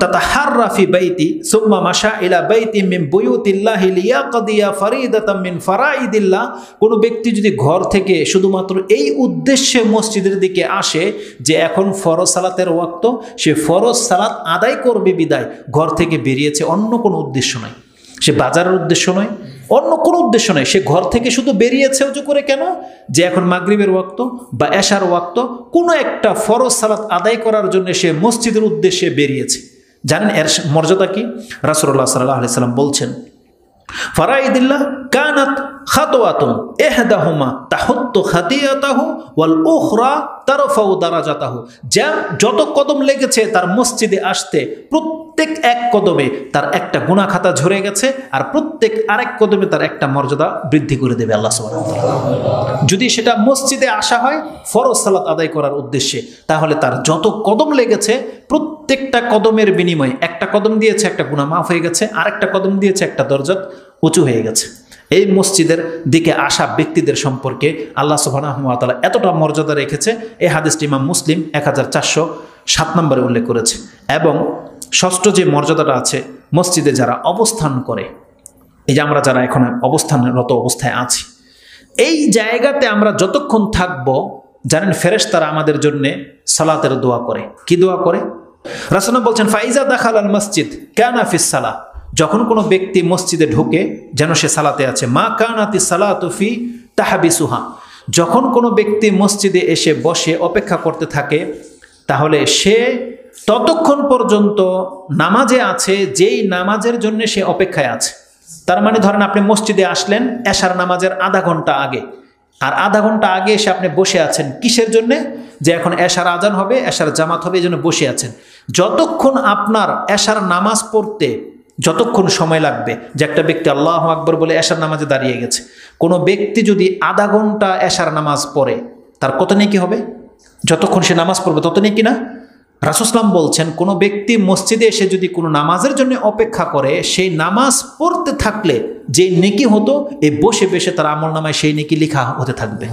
তাতাহাররা ফি বাইতি সুম্মা মাশা ইলা বাইতি মিন বুয়ুতিল্লাহি লিয়াকদিয়া ফারিদাতাম মিন ফারাইদিল্লাহ, কোনো ব্যক্তি যদি ঘর থেকে শুধুমাত্র এই উদ্দেশ্যে মসজিদের দিকে আসে যে এখন ফরজ সালাতের ওয়াক্ত, সে ফরজ সালাত আদায় করবে বিদায় ঘর থেকে বেরিয়েছে, অন্য কোনো উদ্দেশ্য নয়, সে বাজারের উদ্দেশ্য নয়, অন্য কোনো উদ্দেশ্য নয়, সে ঘর থেকে শুধু বেরিয়েছে ওযু করে, কেন? যে এখন মাগরিবের ওয়াক্ত বা এশার ওয়াক্ত, কোনো একটা ফরজ সালাত আদায় করার জন্য সে মসজিদের উদ্দেশ্যে বেরিয়েছে। জানেন এর মর্যাদা কি? রাসূলুল্লাহ সাল্লাল্লাহু আলাইহি সাল্লাম বলছেন, ফারাইদিল্লাহ কানাত খাতওয়াতুন ইহদাহুমা তাহুত্তু খাতিয়াতাহু ওয়াল উখরা তারফাউ দারাজাতাহু, যত কদম লেগেছে তার মসজিদে আসতে, প্রত্যেক এক কদমে তার একটা গুনাহ খাতা ঝরে গেছে, আর প্রত্যেক আরেক কদমে তার একটা মর্যাদা বৃদ্ধি করে দেবে আল্লাহ সুবহানাহু ওয়া তাআলা। যদি সেটা মসজিদে আসা হয় ফরজ সালাত আদায় করার উদ্দেশ্যে, তাহলে তার যত কদম লেগেছে প্রত্যেকটা কদমের বিনিময়ে, একটা কদম দিয়েছে একটা গুনাহ মাফ হয়ে গেছে, আরেকটা কদম দিয়েছে একটা দরজা উঁচু হয়ে গেছে। এই মসজিদের দিকে আসা ব্যক্তিদের সম্পর্কে আল্লাহ সুবহানাহু ওয়া তাআলা এতটা মর্যাদা রেখেছে, এই হাদিসটি ইমাম মুসলিম 1407 নম্বরে উল্লেখ করেছে। এবং ষষ্ঠ যে মর্যাদাটা আছে, মসজিদে যারা অবস্থান করে, এই যে আমরা যারা এখন অবস্থানরত অবস্থায় আছি, এই জায়গাতে আমরা যতক্ষণ থাকব, জানেন ফেরেশতারা আমাদের জন্য সালাতের দোয়া করে। কি দোয়া করে? রাসূল বলছেন ফাইজা দাখাল আল মসজিদ কানা ফিস সালাহ, যখন কোনো ব্যক্তি মসজিদে ঢোকে যেন সে সালাতে আছে। মা কানাতি সালাতু ফি তাহবিসুহা, যখন কোনো ব্যক্তি মসজিদে এসে বসে অপেক্ষা করতে থাকে, তাহলে সে ততক্ষণ পর্যন্ত নামাজে আছে যেই নামাজের জন্য সে অপেক্ষায় আছে। তার মানে ধরেন আপনি মসজিদে আসলেন এশার নামাজের আধা ঘন্টা আগে, আর আধা ঘন্টা আগে এসে আপনি বসে আছেন কিসের জন্যে? যে এখন এশার আজান হবে, এশার জামাত হবে, এই জন্য বসে আছেন। যতক্ষণ আপনার এশার নামাজ পড়তে যতক্ষণ সময় লাগবে, যে একটা ব্যক্তি আল্লাহু আকবার বলে এশার নামাজে দাঁড়িয়ে গেছে, কোনো ব্যক্তি যদি আধা ঘন্টা এশার নামাজ পড়ে তার কত নেকি হবে? যতক্ষণ সে নামাজ পড়বে তত নেকি না? রাসূল সাল্লাল্লাহু আলাইহি ওয়াসাল্লাম বলছেন কোনো ব্যক্তি মসজিদে এসে যদি কোনো নামাজের জন্য অপেক্ষা করে, সেই নামাজ পড়তে থাকলে যে নেকি হতো, এই বসে বসে তার আমল নামায় সেই নেকি লেখা হতে থাকবে।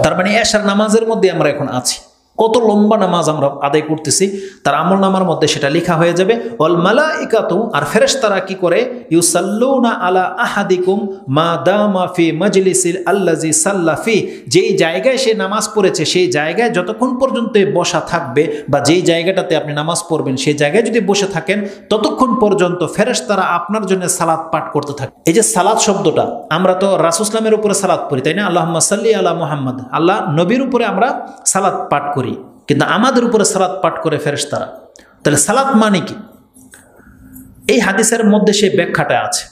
তার মানে এশার নামাজের মধ্যে আমরা এখন আছি, কত লম্বা নামাজ আমরা আদায় করতেছি, তার আমল নামার মধ্যে সেটা লেখা হয়ে যাবে। ওয়াল মালাইকাতু, আর ফেরেশতারা কি করে? ইউসাল্লুনা আলা আহাদিকুম মা দামা ফি মাজলিসিল আল্লাজি সাল্লা ফি, যেই জায়গায় সে নামাজ পড়েছে সেই জায়গায় যতক্ষণ পর্যন্ত বসা থাকবে, বা যেই জায়গাটাতে আপনি নামাজ পড়বেন সেই জায়গায় যদি বসে থাকেন, ততক্ষণ পর্যন্ত ফেরেশতারা আপনার জন্য সালাত পাঠ করতে থাকে। এই যে সালাত শব্দটা, আমরা তো রাসূল সাল্লাল্লাহু উপরে সালাত পড়ি, তাই না? আল্লাহুম্মা সাল্লি আলা মুহাম্মদ, আল্লাহ নবীর উপরে আমরা সালাত পাঠ করি, কিন্তু আমাদের উপরে সালাত পাঠ করে ফেরেশতারা। তাহলে সালাত মানে কি? এই হাদিসের মধ্যে সেই ব্যাখ্যাটা আছে।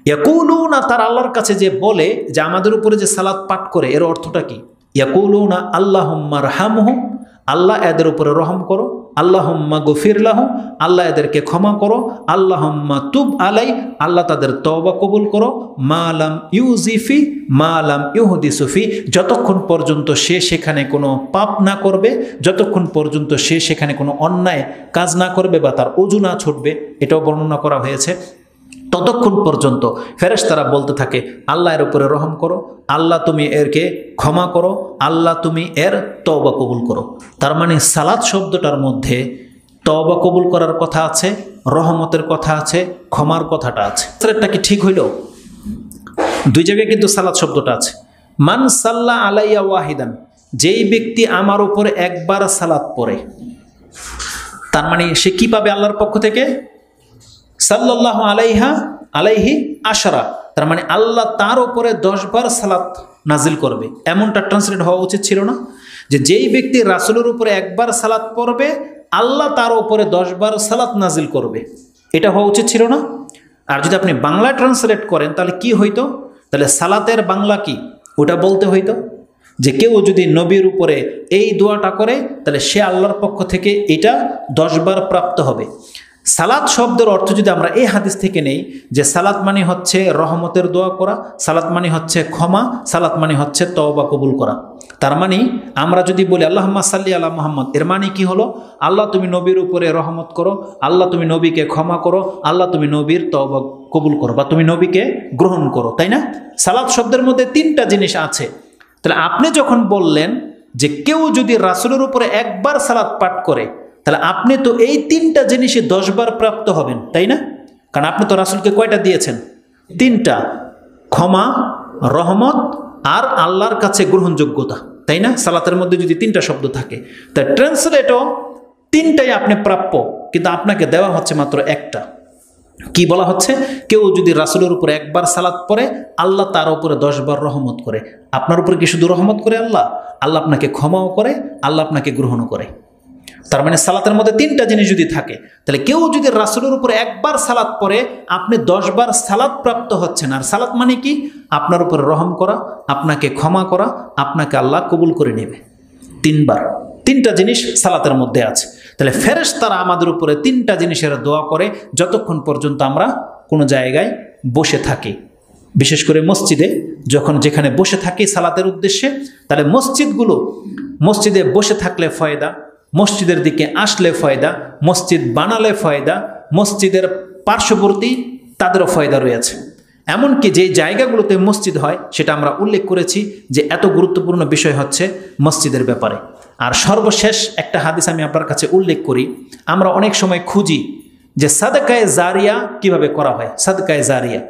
ইয়াকুলুনা, তার আল্লাহর কাছে যে বলে যে আমাদের উপরে যে সালাত পাঠ করে, এর অর্থটা কি? ইয়াকুলুনা আল্লাহুম্মা রহামহুম, আল্লাহ এদের উপরে রহম করো। আল্লাহুম্মা গফির লাহুম, আল্লাহ এদেরকে ক্ষমা করো। আল্লাহুম্মা তুব আলাই, আল্লাহ তাদের তওবা কবুল করো। মালাম ইউজিফি মালাম ইউহদিসুফি, যতক্ষণ পর্যন্ত সে সেখানে কোনো পাপ না করবে, যতক্ষণ পর্যন্ত সে সেখানে কোনো অন্যায় কাজ না করবে বা তার ওযু না ছুটবে, এটাও বর্ণনা করা হয়েছে, ততক্ষণ পর্যন্ত ফেরেশতারা বলতে থাকে আল্লাহ এর উপরে রহম করো, আল্লাহ তুমি এরকে ক্ষমা করো, আল্লাহ তুমি এর তওবা কবুল করো। তার মানে সালাত শব্দটার মধ্যে তওবা কবুল করার কথা আছে, রহমতের কথা আছে, ক্ষমার কথাটা আছে। এটা কি ঠিক হইল? দুই জায়গায় কিন্তু সালাত শব্দটা আছে। মান সাল্লা আলাইয়া ওয়াহিদান, যেই ব্যক্তি আমার উপরে একবার সালাত পড়ে, তার মানে সে কি পাবে আল্লাহর পক্ষ থেকে? সাল্লাল্লাহু আলাইহি আশরা, তার মানে আল্লাহ তার উপরে 10 বার সালাত নাজিল করবে। এমনটা ট্রান্সলেট হওয়া উচিত ছিল না? যে যেই ব্যক্তি রাসূলের উপরে একবার সালাত পড়বে, আল্লাহ তার উপরে 10 বার সালাত নাজিল করবে, এটা হওয়া উচিত ছিল না? আর যদি আপনি বাংলা ট্রান্সলেট করেন তাহলে কি হইতো? তাহলে সালাতের বাংলা কি ওটা বলতে হইতো যে কেউ যদি নবীর উপরে এই দোয়াটা করে তাহলে সে আল্লাহর পক্ষ থেকে এটা 10 বার প্রাপ্ত হবে। সালাত শব্দের অর্থ যদি আমরা এই হাদিস থেকে নেই, যে সালাত মানে হচ্ছে রহমতের দোয়া করা, সালাত মানে হচ্ছে ক্ষমা, সালাত মানে হচ্ছে তওবা কবুল করা। তার মানে আমরা যদি বলি আল্লাহুম্মা সাল্লি আলা মুহাম্মদ, এর মানে কি হলো? আল্লাহ তুমি নবীর উপরে রহমত করো, আল্লাহ তুমি নবীকে ক্ষমা করো, আল্লাহ তুমি নবীর তওবা কবুল করো, বা তুমি নবীকে গ্রহণ করো, তাই না? সালাত শব্দের মধ্যে 3টা জিনিস আছে। তাহলে আপনি যখন বললেন যে কেউ যদি রাসূলের উপরে একবার সালাত পাঠ করে, তাহলে আপনি তো এই 3টা জিনিসে 10 বার প্রাপ্ত হবেন, তাই না? কারণ আপনি তো রাসূলকে কয়টা দিয়েছেন? 3টা, ক্ষমা, রহমত আর আল্লাহর কাছে গ্রহণযোগ্যতা, তাই না? সালাতের মধ্যে যদি 3টা শব্দ থাকে, তাই ট্রান্সলেটও 3টাই আপনি প্রাপ্য, কিন্তু আপনাকে দেওয়া হচ্ছে মাত্র একটা। কি বলা হচ্ছে? কেউ যদি রাসূলের উপরে একবার সালাত পড়ে, আল্লাহ তার উপরে 10 বার রহমত করে। আপনার উপরে কি শুধু রহমত করে আল্লাহ? আল্লাহ আপনাকে ক্ষমাও করে, আল্লাহ আপনাকে গ্রহণও করে। তার মানে সালাতের মধ্যে 3টা জিনিস যদি থাকে, তাহলে কেউ যদি রাসূলের উপরে একবার সালাত পড়ে, আপনি 10 বার সালাত প্রাপ্ত হচ্ছেন। আর সালাত মানে কি? আপনার উপরে রহম করা, আপনাকে ক্ষমা করা, আপনাকে আল্লাহ কবুল করে নেবে 3 বার। 3টা জিনিস সালাতের মধ্যে আছে। তাহলে ফেরেশতারা আমাদের উপরে 3টা জিনিসের দোয়া করে যতক্ষণ পর্যন্ত আমরা কোনো জায়গায় বসে থাকি, বিশেষ করে মসজিদে যখন যেখানে বসে থাকি সালাতের উদ্দেশ্যে, তাহলে মসজিদে বসে থাকলে ফয়দা, মসজিদের দিকে আসলে ফয়দা, মসজিদ বানালে ফয়দা, মসজিদের পার্শ্ববর্তী তাদেরও ফয়দা রয়েছে। এমনকি যেই জায়গাগুলোতে মসজিদ হয় সেটা আমরা উল্লেখ করেছি যে এত গুরুত্বপূর্ণ বিষয় হচ্ছে মসজিদের ব্যাপারে। আর সর্বশেষ একটা হাদিস আমি আপনার কাছে উল্লেখ করি। আমরা অনেক সময় খুঁজি যে সাদকায়ে জারিয়া কিভাবে করা হয়। সাদকায়ে জারিয়া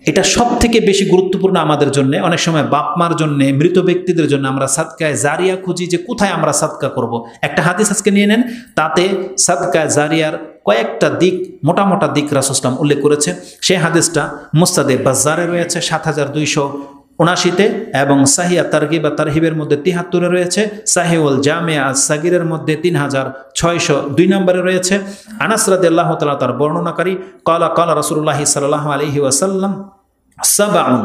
এটা সব থেকে বেশি গুরুত্বপূর্ণ আমাদের জন্য। অনেক সময় বাপ মার জন্য, মৃত ব্যক্তিদের জন্য আমরা সাদকায়ে জারিয়া খুঁজি যে কোথায় আমরা সাদকা করব। একটা হাদিস আজকে নিয়ে নেন, তাতে সাদকায়ে জারিয়ার কয়েকটা দিক, মোটা মোটা দিক রাসূল সাল্লাল্লাহু আলাইহি ওয়াসাল্লাম উল্লেখ করেছে। সেই হাদিসটা মুসনাদে বাজ্জারে রয়েছে ৭২৭৯ এবং সাহিয়া তারগিব বা তারহিবের মধ্যে ৭৩ রয়েছে, সাহিউল জামিয়া আস-সাগীরের মধ্যে ৩৬০২ নম্বরে রয়েছে। আনাস রাদিয়াল্লাহু তাআলা তার বর্ণনাকারী, ক্বালা ক্বালা রাসূলুল্লাহ সাল্লাল্লাহু আলাইহি ওয়াসাল্লাম সাবউন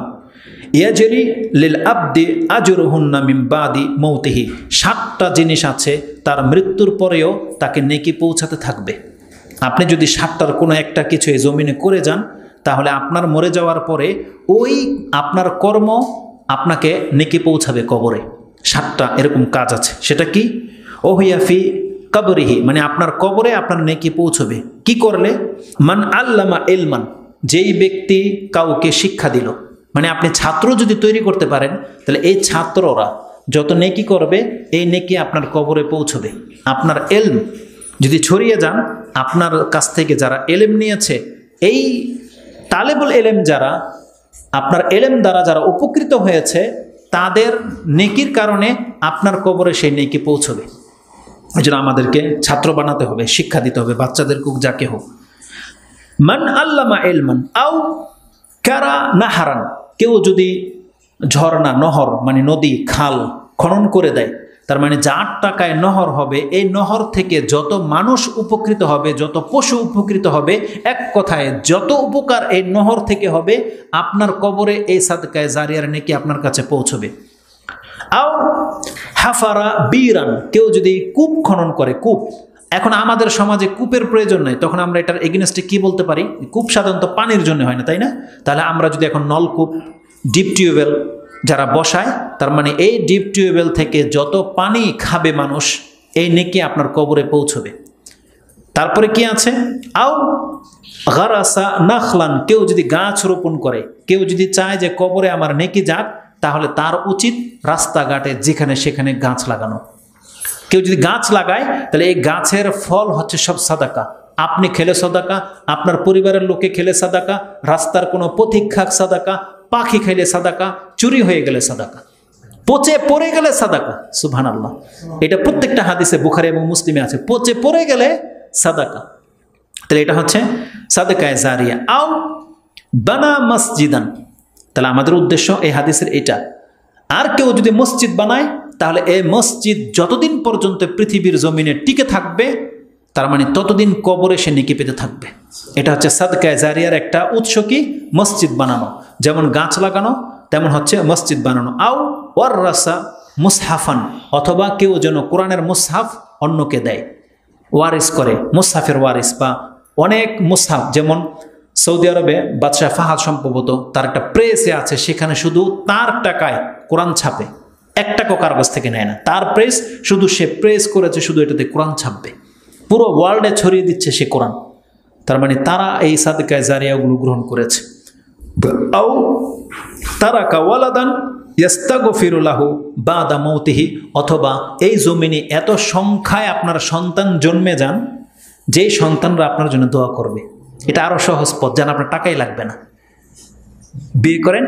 ইয়াজরি লিল আবদি আজরুহুন্না মিন বাদি মৌতিহি। ৭টা জিনিস আছে তার মৃত্যুর পরেও তাকে নেকি পৌঁছাতে থাকবে। আপনি যদি ৭টার কোনো একটা কিছু এই জমিনে করে যান, তাহলে আপনার মরে যাওয়ার পরে ওই আপনার কর্ম আপনাকে নেকি পৌঁছাবে কবরে। ৭টা এরকম কাজ আছে। সেটা কি? ওহিয়াফি কবরিহি, মানে আপনার কবরে আপনার নেকি পৌঁছবে। কি করলে? মান আল্লামা ইলমান, যেই ব্যক্তি কাউকে শিক্ষা দিল। মানে আপনি ছাত্র যদি তৈরি করতে পারেন, তাহলে এই ছাত্ররা যত নেকি করবে এই নেকি আপনার কবরে পৌঁছবে। আপনার এলম যদি ছড়িয়ে যান, আপনার কাছ থেকে যারা এলেম নিয়েছে, এই তালেবুল এলেম যারা, আপনার এলেম দ্বারা যারা উপকৃত হয়েছে, তাদের নেকির কারণে আপনার কবরে সেই নেকি পৌঁছবে। এই জন্য আমাদেরকে ছাত্র বানাতে হবে, শিক্ষা দিতে হবে, বাচ্চাদের হোক, যাকে হোক। মান আল্লামা ইলমান আও কারা নাহারান, কেউ যদি ঝর্ণা, নহর মানে নদী, খাল খনন করে দেয়, তার মানে যার টাকায় নহর হবে, এই নহর থেকে যত মানুষ উপকৃত হবে, যত পশু উপকৃত হবে, এক কথায় যত উপকার এই নহর থেকে হবে, আপনার কবরে এই সাদকায়ে জারিয়ার নেকি আপনার কাছে পৌঁছবে। আও হাফারা বীরান, কেউ যদি কূপ খনন করে। কূপ, এখন আমাদের সমাজে কূপের প্রয়োজন নেই, তখন আমরা এটার এগেইনস্টে কি বলতে পারি? কূপ সাধারণত পানির জন্য হয় না, তাই না? তাহলে আমরা যদি এখন নলকূপ, ডিপ টিউবওয়েল যারা বসায়, তার মানে এই ডিপ টিউবওয়েল থেকে যত পানি খাবে মানুষ, এই নেকি আপনার কবরে পৌঁছবে। তারপরে কি আছে? আও গারাসা নাখলান, কেউ যদি গাছ রোপণ করে। কেউ যদি চায় যে কবরে আমার নেকি যাক, তাহলে তার উচিত রাস্তাঘাটে যেখানে সেখানে গাছ লাগানো। কেউ যদি গাছ লাগায়, তাহলে এই গাছের ফল হচ্ছে সব সাদাকা। আপনি খেলে সাদাকা, আপনার পরিবারের লোকে খেলে সাদাকা, রাস্তার কোনো পথিক খাক সাদাকা, পাখি খাইলে সাদাকা, চুরি হয়ে গেলে সাদাকা, পচে পড়ে গেলে সাদাকা। সুবহানাল্লাহ, এটা প্রত্যেকটা হাদিসে বুখারী এবং মুসলিমে আছে, পচে পড়ে গেলে সাদাকা। তাহলে এটা হচ্ছে সাদকায়ে জারিয়া। আও বানা মসজিদান, তাহলে আমাদের উদ্দেশ্য এই হাদিসের এটা। আর কেউ যদি মসজিদ বানায়, তাহলে এই মসজিদ যতদিন পর্যন্ত পৃথিবীর জমিনে টিকে থাকবে, তার মানে ততদিন কবরে সে নেকি পেতে থাকবে। এটা হচ্ছে সাদকায়ে জারিয়ার একটা উৎস। কি? মসজিদ বানানো, যেমন গাছ লাগানো, তেমন হচ্ছে মসজিদ বানানো। আও ওয়াররাসা মুসহাফান, অথবা কেউ যেন কোরআনের মুসহাফ অন্যকে দেয়, ওয়ারিস করে, মুসহাফের ওয়ারিস, বা অনেক মুসহাফ, যেমন সৌদি আরবে বাদশাহ ফাহাদ সম্ভবত তার একটা প্রেসে আছে, সেখানে শুধু তার টাকায় কোরআন ছাপে, 1 টাকাও কার কাছ থেকে নেয় না। তার প্রেস, শুধু সে প্রেস করেছে, শুধু এটাতে কোরআন ছাপবে, পুরো ওয়ার্ল্ডে ছড়িয়ে দিচ্ছে সে কোরআন। তার মানে তারা এই সাদকায়ে জারিয়াগুলো গ্রহণ করেছে। আও তারাকা ওয়ালাদান ইস্তাগফিরু লাহু বাদা মৌতিহি, অথবা এই জমিনে এত সংখ্যায় আপনার সন্তান জন্মে যান, যেই সন্তানরা আপনার জন্য দোয়া করবে। এটা আরো সহজ পথ, যেন আপনার টাকাই লাগবে না। বিয়ে করেন,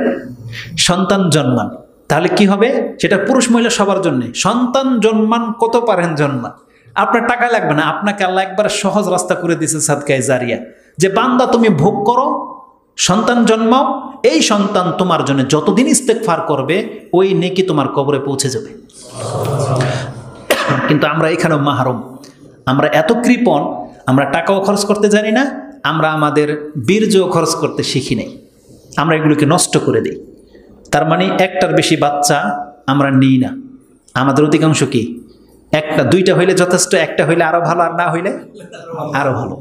সন্তান জন্মান, তাহলে কি হবে? সেটা পুরুষ মহিলা সবার জন্য। সন্তান জন্মান, কত পারেন জন্মান, আপনার টাকা লাগবে না। আপনাকে আল্লাহ একবার সহজ রাস্তা করে দিয়েছে সাদকায়ে জারিয়া, যে বান্দা তুমি ভোগ করো, সন্তান জন্মাও, এই সন্তান তোমার জন্য যতদিন ইস্তেগফার করবে, ওই নেকি তোমার কবরে পৌঁছে যাবে। কিন্তু আমরা এখানেও মাহরুম, আমরা এত কৃপণ, আমরা টাকাও খরচ করতে জানি না, আমরা আমাদের বীর্যও খরচ করতে শিখি নাই, আমরা এগুলোকে নষ্ট করে দিই। তার মানে একটার বেশি বাচ্চা আমরা নিই না। আমাদের অধিকাংশ কি? 1টা 2টা হইলে যথেষ্ট, 1টা হইলে আরো ভালো, আর না হইলে আরো ভালো।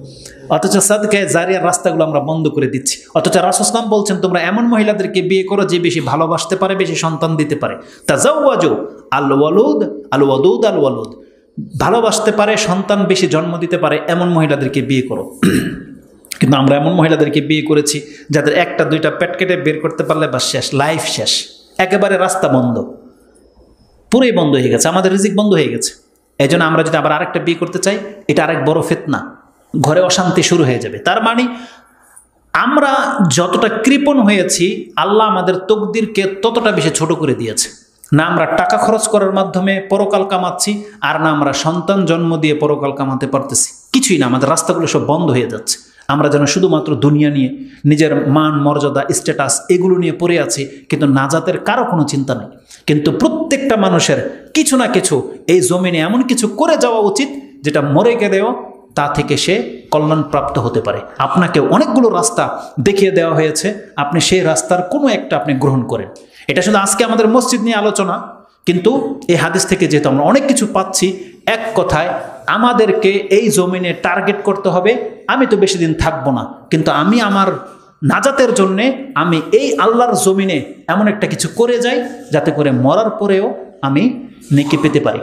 অথচ সাদকায়ে জারিয়ার রাস্তাগুলো আমরা বন্ধ করে দিচ্ছি। অথচ রাসূল সাল্লাল্লাহু আলাইহি ওয়াসাল্লাম বলছেন, তোমরা এমন মহিলাদেরকে বিয়ে করো যে বেশি ভালোবাসতে পারে, বেশি সন্তান দিতে পারে। তাজাওয়াজু আল ওয়ালুদ আল ওয়াদুদ আল ওয়ালুদ, ভালোবাসতে পারে, সন্তান বেশি জন্ম দিতে পারে, এমন মহিলাদেরকে বিয়ে করো। কিন্তু আমরা এমন মহিলাদেরকে বিয়ে করেছি যাদের 1টা 2টা পেট কেটে বের করতে পারলে বাস শেষ, লাইফ শেষ, একেবারে রাস্তা বন্ধ, পুরোই বন্ধ হয়ে গেছে, আমাদের রিজিক বন্ধ হয়ে গেছে। এই জন্য আমরা যদি আবার আরেকটা বিয়ে করতে চাই, এটা আরেক বড় ফিতনা, ঘরে অশান্তি শুরু হয়ে যাবে। তার মানে আমরা যতটা কৃপণ হয়েছি, আল্লাহ আমাদের তকদিরকে ততটা বেশি ছোট করে দিয়েছে। না আমরা টাকা খরচ করার মাধ্যমে পরকাল কামাচ্ছি, আর না আমরা সন্তান জন্ম দিয়ে পরকাল কামাতে পারতেছি। কিছুই না, আমাদের রাস্তাগুলো সব বন্ধ হয়ে যাচ্ছে। আমরা যেন শুধুমাত্র দুনিয়া নিয়ে, নিজের মান মর্যাদা স্ট্যাটাস এগুলো নিয়ে পড়ে আছি, কিন্তু নাজাতের কারো কোনো চিন্তা নেই। কিন্তু প্রত্যেকটা মানুষের কিছু না কিছু এই জমিনে এমন কিছু করে যাওয়া উচিত যেটা মরে গেলেও তা থেকে সে কল্যাণপ্রাপ্ত হতে পারে। আপনাকে অনেকগুলো রাস্তা দেখিয়ে দেওয়া হয়েছে, আপনি সেই রাস্তার কোনো একটা আপনি গ্রহণ করেন। এটা শুধু আজকে আমাদের মসজিদ নিয়ে আলোচনা, কিন্তু এই হাদিস থেকে যেহেতু আমরা অনেক কিছু পাচ্ছি, এক কথায় আমাদেরকে এই জমিনে টার্গেট করতে হবে। আমি তো বেশি দিন থাকবো না, কিন্তু আমি আমার নাজাতের জন্যে আমি এই আল্লাহর জমিনে এমন একটা কিছু করে যাই যাতে করে মরার পরেও আমি নেকি পেতে পারি।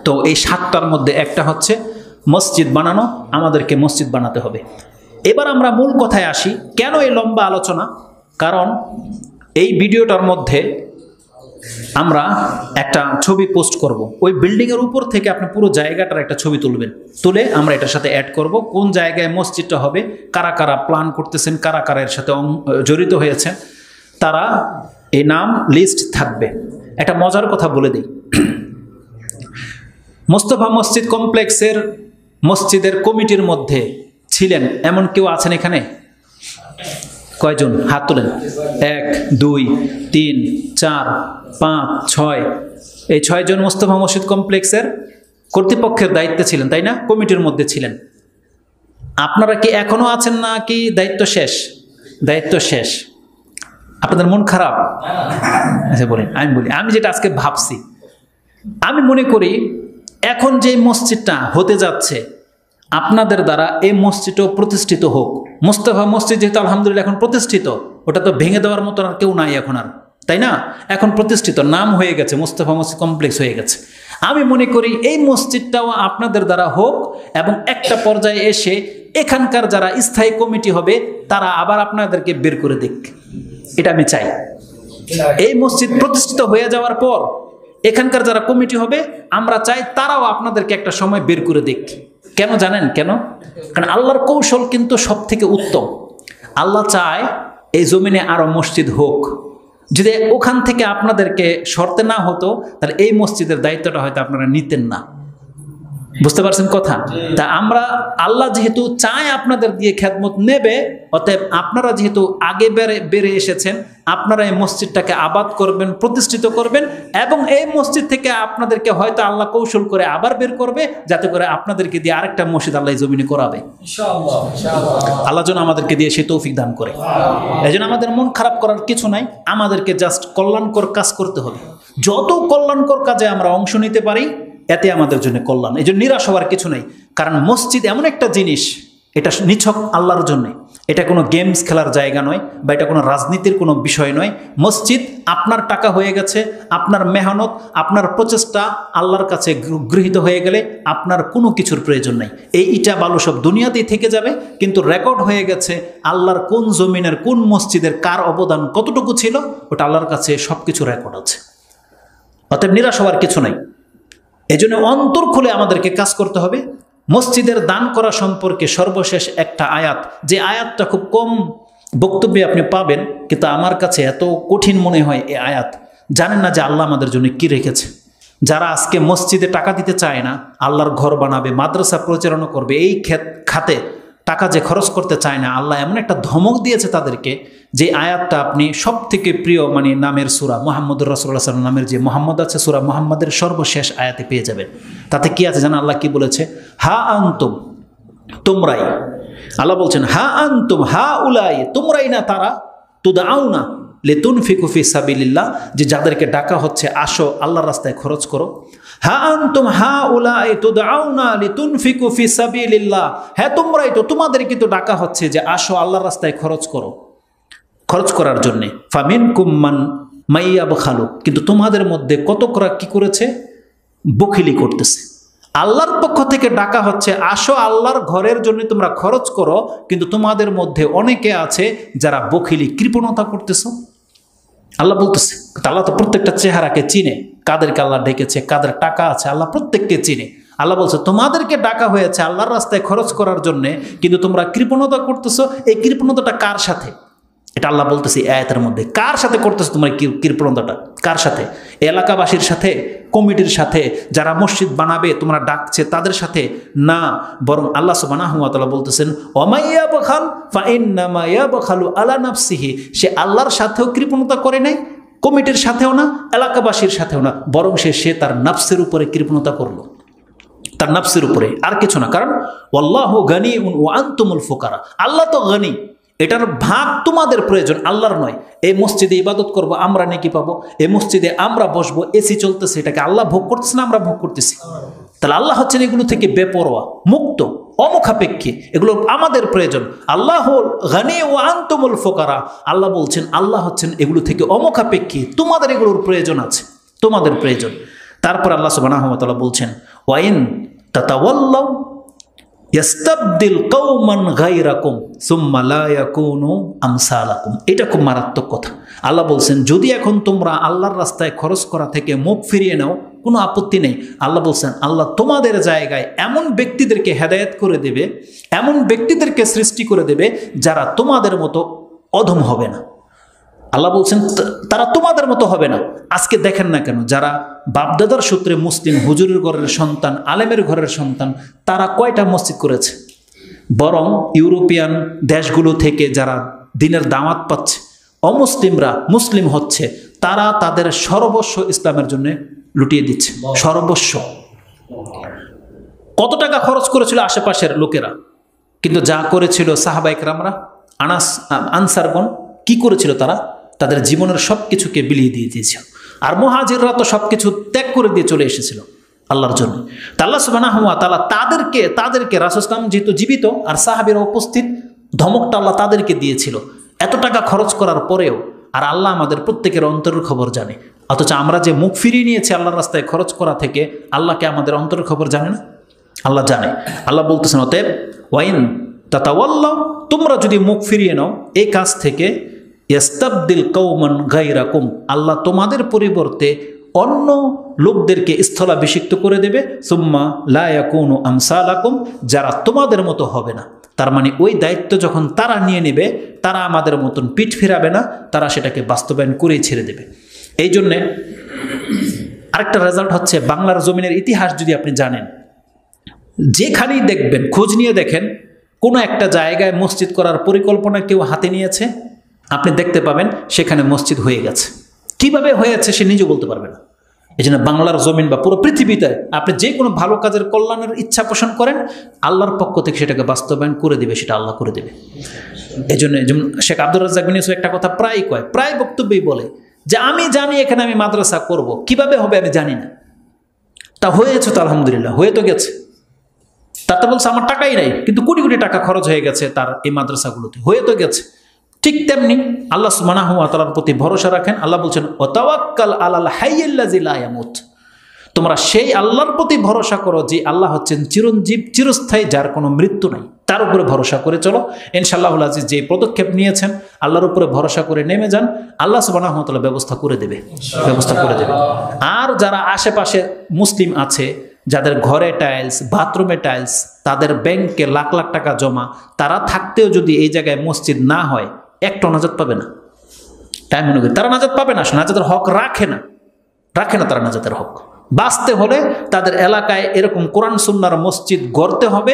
তো এই 7টার মধ্যে একটা হচ্ছে মসজিদ বানানো, আমাদেরকে মসজিদ বানাতে হবে। এবার আমরা মূল কথায় আসি। কেন এই লম্বা আলোচনা? কারণ এই ভিডিওটার মধ্যে আমরা একটা ছবি পোস্ট করব। ওই বিল্ডিংয়ের উপর থেকে আপনি পুরো জায়গাটার একটা ছবি তুলবেন, তুলে আমরা এটার সাথে অ্যাড করব কোন জায়গায় মসজিদটা হবে, কারা কারা প্ল্যান করতেছেন, কারা কারা এর সাথে জড়িত হয়েছেন, তারা এই নাম লিস্ট থাকবে। একটা মজার কথা বলে দিই, মোস্তফা মসজিদ কমপ্লেক্সের মসজিদের কমিটির মধ্যে ছিলেন এমন কেউ আছেন এখানে? কয়জন? হাত তোলেন। 1 2 3 4 5 6। এই 6 জন মোস্তফা মসজিদ কমপ্লেক্সের কর্তৃপক্ষের দায়িত্বে ছিলেন, তাই না? কমিটির মধ্যে ছিলেন। আপনারা কি এখনো আছেন না কি দায়িত্ব শেষ? দায়িত্ব শেষ। আপনাদের মন খারাপ? আচ্ছা বলেন। আমি যেটা আজকে ভাবছি, আমি মনে করি এখন যে মসজিদটা হতে যাচ্ছে আপনাদের দ্বারা এই মসজিদও প্রতিষ্ঠিত হোক। মোস্তফা মসজিদ যেহেতু আলহামদুলিল্লাহ এখন প্রতিষ্ঠিত, ওটা তো ভেঙে দেওয়ার মতো আর কেউ নাই এখন আর, তাই না? এখন প্রতিষ্ঠিত, নাম হয়ে গেছে, মোস্তফা মসজিদ কমপ্লেক্স হয়ে গেছে। আমি মনে করি এই মসজিদটাও আপনাদের দ্বারা হোক, এবং একটা পর্যায়ে এসে এখানকার যারা স্থায়ী কমিটি হবে তারা আবার আপনাদেরকে বের করে দিক। এটা আমি চাই। এই মসজিদ প্রতিষ্ঠিত হয়ে যাওয়ার পর এখানকার যারা কমিটি হবে আমরা চাই তারাও আপনাদেরকে একটা সময় বের করে দিক। কেন জানেন কেন? কারণ আল্লাহর কৌশল কিন্তু সব থেকে উত্তম। আল্লাহ চায় এই জমিনে আরো মসজিদ হোক। যদি ওখান থেকে আপনাদেরকে সরতে না হতো তাহলে এই মসজিদের দায়িত্বটা হয়তো আপনারা নিতেন না। বুঝতে পারছেন কথা? তা আমরা আল্লাহ যেহেতু চায় আপনাদের দিয়ে খেদমত নেবে, অতএব আপনারা যেহেতু আগে বেড়ে এসেছেন, আপনারা এই মসজিদটাকে আবাদ করবেন, প্রতিষ্ঠিত করবেন, এবং এই মসজিদ থেকে আপনাদেরকে হয়তো আল্লাহ কৌশল করে আবার বের করবে, যাতে করে আপনাদেরকে দিয়ে আরেকটা মসজিদ আল্লাহ জমিনে করাবে। আল্লাহ যেন আমাদেরকে দিয়ে সেই তৌফিক দান করে। এই জন্য আমাদের মন খারাপ করার কিছু নাই, আমাদেরকে জাস্ট কল্যাণকর কাজ করতে হবে। যত কল্যাণকর কাজে আমরা অংশ নিতে পারি এতে আমাদের জন্য কল্যাণ। এই জন্য নিরাশ হওয়ার কিছু নেই। কারণ মসজিদ এমন একটা জিনিস, এটা নিছক আল্লাহর জন্য, এটা কোনো গেমস খেলার জায়গা নয়, বা এটা কোনো রাজনীতির কোনো বিষয় নয়। মসজিদ আপনার টাকা হয়ে গেছে, আপনার মেহনত, আপনার প্রচেষ্টা আল্লাহর কাছে গৃহীত হয়ে গেলে আপনার কোনো কিছুর প্রয়োজন নেই। এই ইটা বালু সব দুনিয়াতেই থেকে যাবে, কিন্তু রেকর্ড হয়ে গেছে আল্লাহর কোন জমিনের কোন মসজিদের কার অবদান কতটুকু ছিল, ওটা আল্লাহর কাছে সব কিছু রেকর্ড আছে। অতএব নিরাশ হওয়ার কিছু নাই। এই জন্য অন্তর খুলে আমাদেরকে কাজ করতে হবে। মসজিদের দান করা সম্পর্কে সর্বশেষ একটা আয়াত, যে আয়াতটা খুব কম বক্তব্যে আপনি পাবেন, কিন্তু আমার কাছে এত কঠিন মনে হয় এই আয়াত। জানেন না যে আল্লাহ আমাদের জন্য কি রেখেছে? যারা আজকে মসজিদে টাকা দিতে চায় না, আল্লাহর ঘর বানাবে, মাদ্রাসা পরিচালনা করবে, এই খাতে টাকা যে খরচ করতে চায় না, আল্লাহ এমন একটা ধমক দিয়েছে তাদেরকে, যে আয়াতটা আপনি সব থেকে প্রিয় নামের সূরা মুহাম্মদুর রাসূলুল্লাহ সাল্লাল্লাহু আলাইহি ওয়াসাল্লাম নামের যে মুহাম্মদ আছে, সূরা মুহাম্মদের সর্বশেষ আয়াতে পেয়ে যাবেন। তাতে কি আছে জানেন? আল্লাহ কি বলেছে? হা আনতুম, তোমরাই। আল্লাহ বলছেন হা আনতুম হা উলাই, তোমরাই না তারা, তুদআউনা লিতুনফিকু ফি সাবিলিল্লাহ, যে যাদেরকে ডাকা হচ্ছে আসো আল্লাহর রাস্তায় খরচ করো। হা আনতুম হা উলাই তুদআউনা লিতুনফিকু ফি সাবিলিল্লাহ, হ্যাঁ তোমরাই তো, তোমাদেরকে তো ডাকা হচ্ছে যে আসো আল্লাহর রাস্তায় খরচ করো, খরচ করার জন্যে। ফামিনকুম মান মাইয়াবখালু, কিন্তু তোমাদের মধ্যে কতকরা কি করেছে? বখিলি করতেছে। আল্লাহর পক্ষ থেকে ডাকা হচ্ছে আসো আল্লাহর ঘরের জন্য তোমরা খরচ করো, কিন্তু তোমাদের মধ্যে অনেকে আছে যারা বখিলি, কৃপণতা করতেছ। আল্লাহ বলতেছে, আল্লাহ তো প্রত্যেকটা চেহারাকে চিনে, কাদেরকে আল্লাহ ডেকেছে, কাদের টাকা আছে, আল্লাহ প্রত্যেককে চিনে। আল্লাহ বলছে তোমাদেরকে ডাকা হয়েছে আল্লাহর রাস্তায় খরচ করার জন্য, কিন্তু তোমরা কৃপণতা করতেছো। এই কৃপণতাটা কার সাথে? এটা আল্লাহ বলতেছে আয়াতের মধ্যে। কার সাথে করতেছো তোমরা কৃপণতাটা? কার সাথে? এলাকাবাসীর সাথে, কমিটির সাথে, যারা মসজিদ বানাবে তোমরা ডাকছে তাদের সাথে না, বরং আল্লাহ সুবহানাহু ওয়া তাআলা বলতেছেন ওয়ামাইয়া বখাল ফাইন্নামা ইয়াবখালু আলা নাফসিহি, সে আল্লাহর সাথেও কৃপণতা করে নাই, কমিটির সাথেও না, এলাকাবাসীর সাথেও না, বরং সে তার নাফসের উপরে কৃপণতা করলো, তার নাফসের উপরে, আর কিছু না। কারণ ওয়াল্লাহু গানিউন ওয়া আনতুমুল ফুকারা, আল্লাহ তো গানি, এটার ভাগ তোমাদের প্রয়োজন, আল্লাহর নয়। এই মসজিদে ইবাদত করব, আমরা নেকি পাবো। এই মসজিদে আমরা বসবো, এসি চলতেছে, এটাকে আল্লাহ ভোগ করতেছে না আমরা ভোগ করতেছি? তাহলে আল্লাহ হচ্ছেন এগুলো থেকে বেপরোয়া, মুক্ত, অমুখাপেক্ষী, এগুলো আমাদের প্রয়োজন। আল্লাহ গানি ওয়া আনতুমুল ফুকারা, আল্লাহ বলছেন আল্লাহ হচ্ছেন এগুলো থেকে অমুখাপেক্ষী, তোমাদের এগুলোর প্রয়োজন আছে, তোমাদের প্রয়োজন। তারপর আল্লাহ সুবহানাহু ওয়া তাআলা বলছেন ওয়াইন তাতাওয়াল্লাউ ইয়াস্তাবদিল কওমান গায়রাকুম সুম্মা লা ইয়াকুনু আমসালাকুম। এটা খুব মারাত্মক কথা। আল্লাহ বলছেন যদি এখন তোমরা আল্লাহর রাস্তায় খরচ করা থেকে মুখ ফিরিয়ে নাও, কোনো আপত্তি নেই। আল্লাহ বলছেন আল্লাহ তোমাদের জায়গায় এমন ব্যক্তিদেরকে হেদায়েত করে দেবে, এমন ব্যক্তিদেরকে সৃষ্টি করে দেবে যারা তোমাদের মতো অধম হবে না। আল্লাহ বলছেন তারা তোমাদের মতো হবে না। আজকে দেখেন না কেন, যারা বাপদাদার সূত্রে মুসলিম, হুজুরের ঘরের সন্তান, আলেমের ঘরের সন্তান, তারা কয়টা মসজিদ করেছে? বরং ইউরোপিয়ান দেশগুলো থেকে যারা দিনের দাওয়াত পাচ্ছে, অমুসলিমরা মুসলিম হচ্ছে, তারা তাদের সর্বস্ব ইসলামের জন্য লুটিয়ে দিচ্ছে, সর্বস্ব। কত টাকা খরচ করেছিল আশেপাশের লোকেরা, কিন্তু যা করেছিল সাহাবা ইকরামরা, আনসারগণ, কি করেছিল? তারা তাদের জীবনের সব কিছুকে বিলিয়ে দিয়ে দিয়েছিল। আর মুহাজিররা তো সব কিছু ত্যাগ করে দিয়ে চলে এসেছিল আল্লাহর জন্য। তা আল্লাহ সুবহানাহু ওয়া তাআলা তাদেরকে রাসূল সাল্লাল্লাহু আলাইহি ওয়াসাল্লাম যেহেতু জীবিত আর সাহাবীরা উপস্থিত, ধমকটা আল্লাহ তাদেরকে দিয়েছিল এত টাকা খরচ করার পরেও। আর আল্লাহ আমাদের প্রত্যেকের অন্তরের খবর জানে, অথচ আমরা যে মুখ ফিরিয়ে নিয়েছি আল্লাহর রাস্তায় খরচ করা থেকে, আল্লাহকে আমাদের অন্তরের খবর জানে না? আল্লাহ জানে। আল্লাহ বলতেছেন অতএব ওয়াইন তাতাওয়াল্লাউ, তোমরা যদি মুখ ফিরিয়ে নাও এই কাজ থেকে, ইয়াস্তাবদিল কওমান গায়রাকুম, আল্লাহ তোমাদের পরিবর্তে অন্য লোকদেরকে স্থলাভিষিক্ত করে দেবে, সুম্মা লা ইয়াকুনু আমসালাকুম, যারা তোমাদের মতো হবে না। তার মানে ওই দায়িত্ব যখন তারা নিয়ে নেবে, তারা আমাদের মতন পিঠ ফিরাবে না, তারা সেটাকে বাস্তবায়ন করেই ছেড়ে দেবে। এই জন্যে আরেকটা রেজাল্ট হচ্ছে, বাংলার জমিনের ইতিহাস যদি আপনি জানেন, যেখানেই দেখবেন, খোঁজ নিয়ে দেখেন, কোনো একটা জায়গায় মসজিদ করার পরিকল্পনা কেউ হাতে নিয়েছে, আপনি দেখতে পাবেন সেখানে মসজিদ হয়ে গেছে। কিভাবে হয়েছে সে নিজে বলতে পারবে না। এই জন্য বাংলার জমিন বা পুরো পৃথিবীতে আপনি যে কোনো ভালো কাজের কল্যাণের ইচ্ছা পোষণ করেন, আল্লাহর পক্ষ থেকে সেটাকে বাস্তবায়ন করে দেবে, সেটা আল্লাহ করে দেবে। এই জন্য যেমন শেখ আব্দুর রাজ্জাক বিন ইউসুফ একটা কথা প্রায় কয়, প্রায় বক্তব্যই বলে যে আমি জানি এখানে আমি মাদ্রাসা করব, কিভাবে হবে আমি জানি না, তা হয়েছে তো আলহামদুলিল্লাহ, হয়ে তো গেছে। তাতে বলছে আমার টাকাই নাই, কিন্তু কোটি কোটি টাকা খরচ হয়ে গেছে তার এই মাদ্রাসাগুলোতে, হয়ে তো গেছে। ঠিক তেমনি আল্লাহ সুবহানাহু ওয়া তাআলার প্রতি ভরসা রাখেন। আল্লাহ বলছেন ওয়াতাওয়াক্কাল আলাল হাইয়্যিল্লাযী লা ইয়ামুত, তোমরা সেই আল্লাহর প্রতি ভরসা করো যে আল্লাহ হচ্ছেন চিরঞ্জীব, চিরস্থায়ী, যার কোনো মৃত্যু নাই, তার উপরে ভরসা করে চলো। ইনশাআল্লাহুল আজিজ যে পদক্ষেপ নিয়েছেন, আল্লাহর উপরে ভরসা করে নেমে যান, আল্লাহ সুবহানাহু ওয়া তাআলা ব্যবস্থা করে দেবে, ব্যবস্থা করে দেবে। আর যারা আশেপাশে মুসলিম আছে, যাদের ঘরে টাইলস, বাথরুমে টাইলস, তাদের ব্যাংকে লাখ লাখ টাকা জমা, তারা থাকতেও যদি এই জায়গায় মসজিদ না হয়, একটা নাজাত পাবে না। টাইম অনুযায়ী তারা নাজাত পাবে না, নাজাতের হক রাখে না তারা নাজাতের হক। বাঁচতে হলে তাদের এলাকায় এরকম কোরআন সুন্নাহর মসজিদ গড়তে হবে,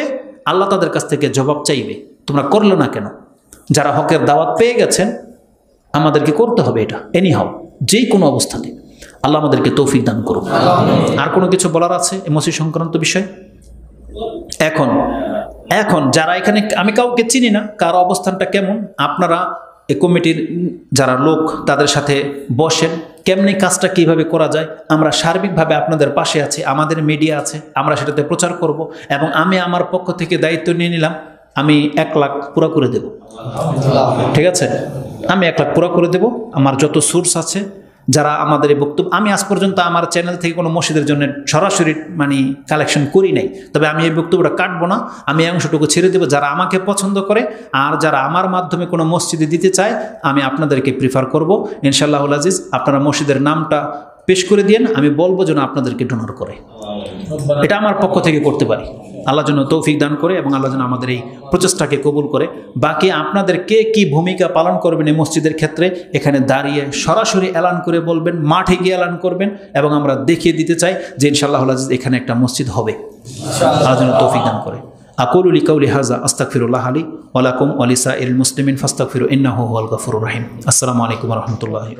আল্লাহ তাদের কাছ থেকে জবাব চাইবে, তোমরা করলে না কেন? যারা হকের দাওয়াত পেয়ে গেছেন, আমাদেরকে করতে হবে এটা, এনিহাও, যেই কোনো অবস্থাতে। আল্লাহ আমাদেরকে তৌফিক দান করুন। আর কোনো কিছু বলার আছে এই মসজিদ সংক্রান্ত বিষয়? এখন যারা এখানে, আমি কাউকে চিনি না, কার অবস্থানটা কেমন, আপনারা এই কমিটির যারা লোক তাদের সাথে বসেন, কেমনি কাজটা কিভাবে করা যায়, আমরা সার্বিকভাবে আপনাদের পাশে আছি, আমাদের মিডিয়া আছে, আমরা সেটাতে প্রচার করব। এবং আমি আমার পক্ষ থেকে দায়িত্ব নিয়ে নিলাম, আমি 1 লাখ পুরো করে দেব। ঠিক আছে, আমি 1 লাখ পুরো করে দেব। আমার যত সোর্স আছে, যারা আমাদের এই বক্তব্য, আমি আজ পর্যন্ত আমার চ্যানেল থেকে কোনো মসজিদের জন্য সরাসরি কালেকশন করি নাই, তবে আমি এই বক্তব্যটা কাটবো না, আমি এই অংশটুকু ছেড়ে দেবো যারা আমাকে পছন্দ করে। আর যারা আমার মাধ্যমে কোনো মসজিদে দিতে চায়, আমি আপনাদেরকে প্রিফার করব। ইনশাআল্লাহুল আজিজ আপনারা মসজিদের নামটা পেশ করে দিয়েন, আমি বলবো যেন আপনাদেরকে ডোনার করে। এটা আমার পক্ষ থেকে করতে পারি। আল্লাহ যেন তৌফিক দান করে এবং আল্লাহ যেন আমাদের এই প্রচেষ্টাকে কবুল করে। বাকি আপনাদের কে কি ভূমিকা পালন করবেন এই মসজিদের ক্ষেত্রে এখানে দাঁড়িয়ে সরাসরি এলান করে বলবেন, মাঠে গিয়ে এলান করবেন, এবং আমরা দেখিয়ে দিতে চাই যে ইনশাআল্লাহ এখানে একটা মসজিদ হবে। আল্লাহ যেন তৌফিক দান করে। আকুলু লিকাউলি হাযা আস্তাগফিরুল্লাহ লি ওয়া লাকুম ওয়া লিসাইরিল মুসলিমিন ফাস্তাগফিরু ইন্নাহু হুয়াল গফুরুর রহিম। আসসালামু আলাইকুম ওয়া রাহমাতুল্লাহি।